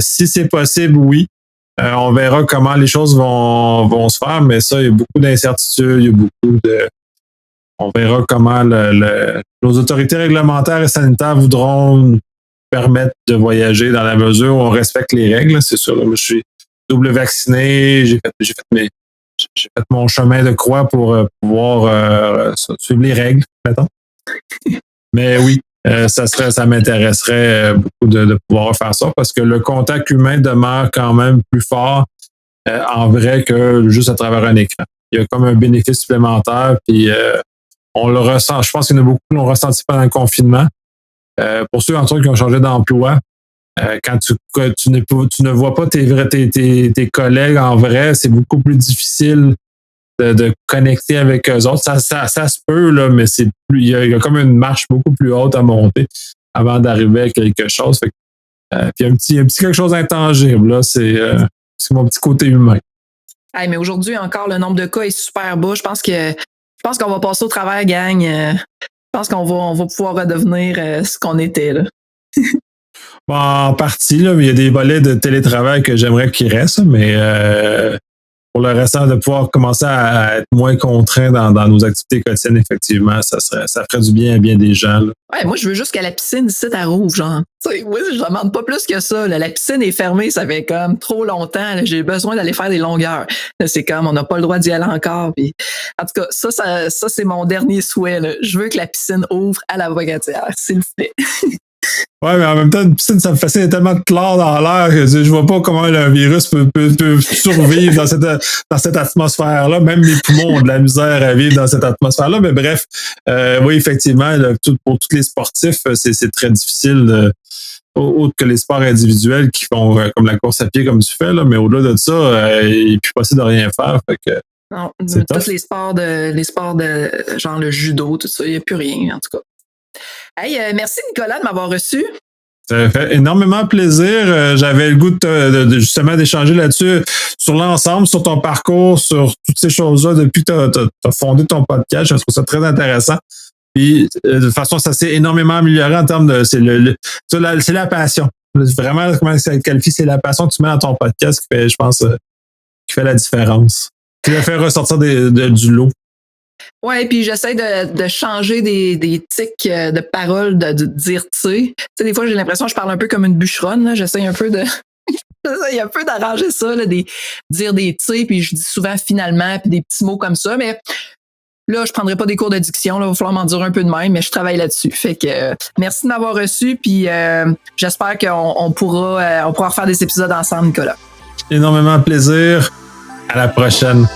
Speaker 1: Si c'est possible, oui. On verra comment les choses vont se faire, mais ça, il y a beaucoup d'incertitudes, il y a beaucoup de... On verra comment nos autorités réglementaires et sanitaires voudront nous permettre de voyager dans la mesure où on respecte les règles. C'est sûr, là, je suis double vacciné, j'ai fait mon chemin de croix pour pouvoir suivre les règles, mettons. Mais oui, ça m'intéresserait beaucoup de pouvoir faire ça parce que le contact humain demeure quand même plus fort en vrai que juste à travers un écran. Il y a comme un bénéfice supplémentaire, puis on le ressent. Je pense qu'il y en a beaucoup qui l'ont ressenti pendant le confinement. Pour ceux entre autres qui ont changé d'emploi, quand tu ne vois pas tes collègues en vrai, c'est beaucoup plus difficile de connecter avec eux autres. Ça se peut, là, mais il y a comme une marche beaucoup plus haute à monter avant d'arriver à quelque chose. Fait puis un petit quelque chose d'intangible, là, c'est mon petit côté humain.
Speaker 2: Hey, mais aujourd'hui encore, le nombre de cas est super bas. Je pense qu'on va passer au travers, gang. Je pense qu'on va pouvoir redevenir ce qu'on était, là.
Speaker 1: Bon, en partie, là, il y a des volets de télétravail que j'aimerais qu'ils restent, mais pour le restant, de pouvoir commencer à être moins contraint dans nos activités quotidiennes, effectivement, ça ferait du bien à bien des gens. Là.
Speaker 2: Ouais, moi, je veux juste qu'à la piscine ici à Rouge, genre. Moi, je demande pas plus que ça. Là. La piscine est fermée, ça fait comme trop longtemps. Là. J'ai besoin d'aller faire des longueurs. Là, c'est comme, on n'a pas le droit d'y aller encore. Puis, en tout cas, ça c'est mon dernier souhait. Là. Je veux que la piscine ouvre à la Bogatière, s'il vous plaît.
Speaker 1: Ouais, mais en même temps, une piscine, ça me fascine. Il y a tellement de chlore dans l'air que je vois pas comment un virus peut survivre dans cette atmosphère-là. Même mes poumons ont de la misère à vivre dans cette atmosphère-là. Mais bref, oui, effectivement, là, pour tous les sportifs, c'est très difficile, autre que les sports individuels qui font comme la course à pied comme tu fais, là, mais au-delà de ça, il n'est plus possible de rien faire. Fait que,
Speaker 2: non, tous les sports de genre le judo, tout ça, il n'y a plus rien, en tout cas. Hey, merci Nicolas de m'avoir reçu.
Speaker 1: Ça fait énormément plaisir. J'avais le goût de justement d'échanger là-dessus, sur l'ensemble, sur ton parcours, sur toutes ces choses-là depuis que tu as fondé ton podcast. Je trouve ça très intéressant. Puis, de toute façon, ça s'est énormément amélioré en termes de... C'est la passion. Vraiment, comment ça qualifie, c'est la passion que tu mets dans ton podcast qui fait, je pense, qui fait la différence. Qui le fait ressortir du lot.
Speaker 2: Ouais, puis j'essaie de changer des tics de paroles, de dire tu sais. Tu sais, des fois, j'ai l'impression que je parle un peu comme une bûcheronne. Là. J'essaie un peu d'arranger ça, là, dire des tu sais, puis je dis souvent finalement, puis des petits mots comme ça, mais là, je prendrai pas des cours de diction, là, il va falloir m'en dire un peu de même, mais je travaille là-dessus. Fait que merci de m'avoir reçu, puis j'espère qu'on pourra refaire des épisodes ensemble, Nicolas.
Speaker 1: Énormément plaisir. À la prochaine.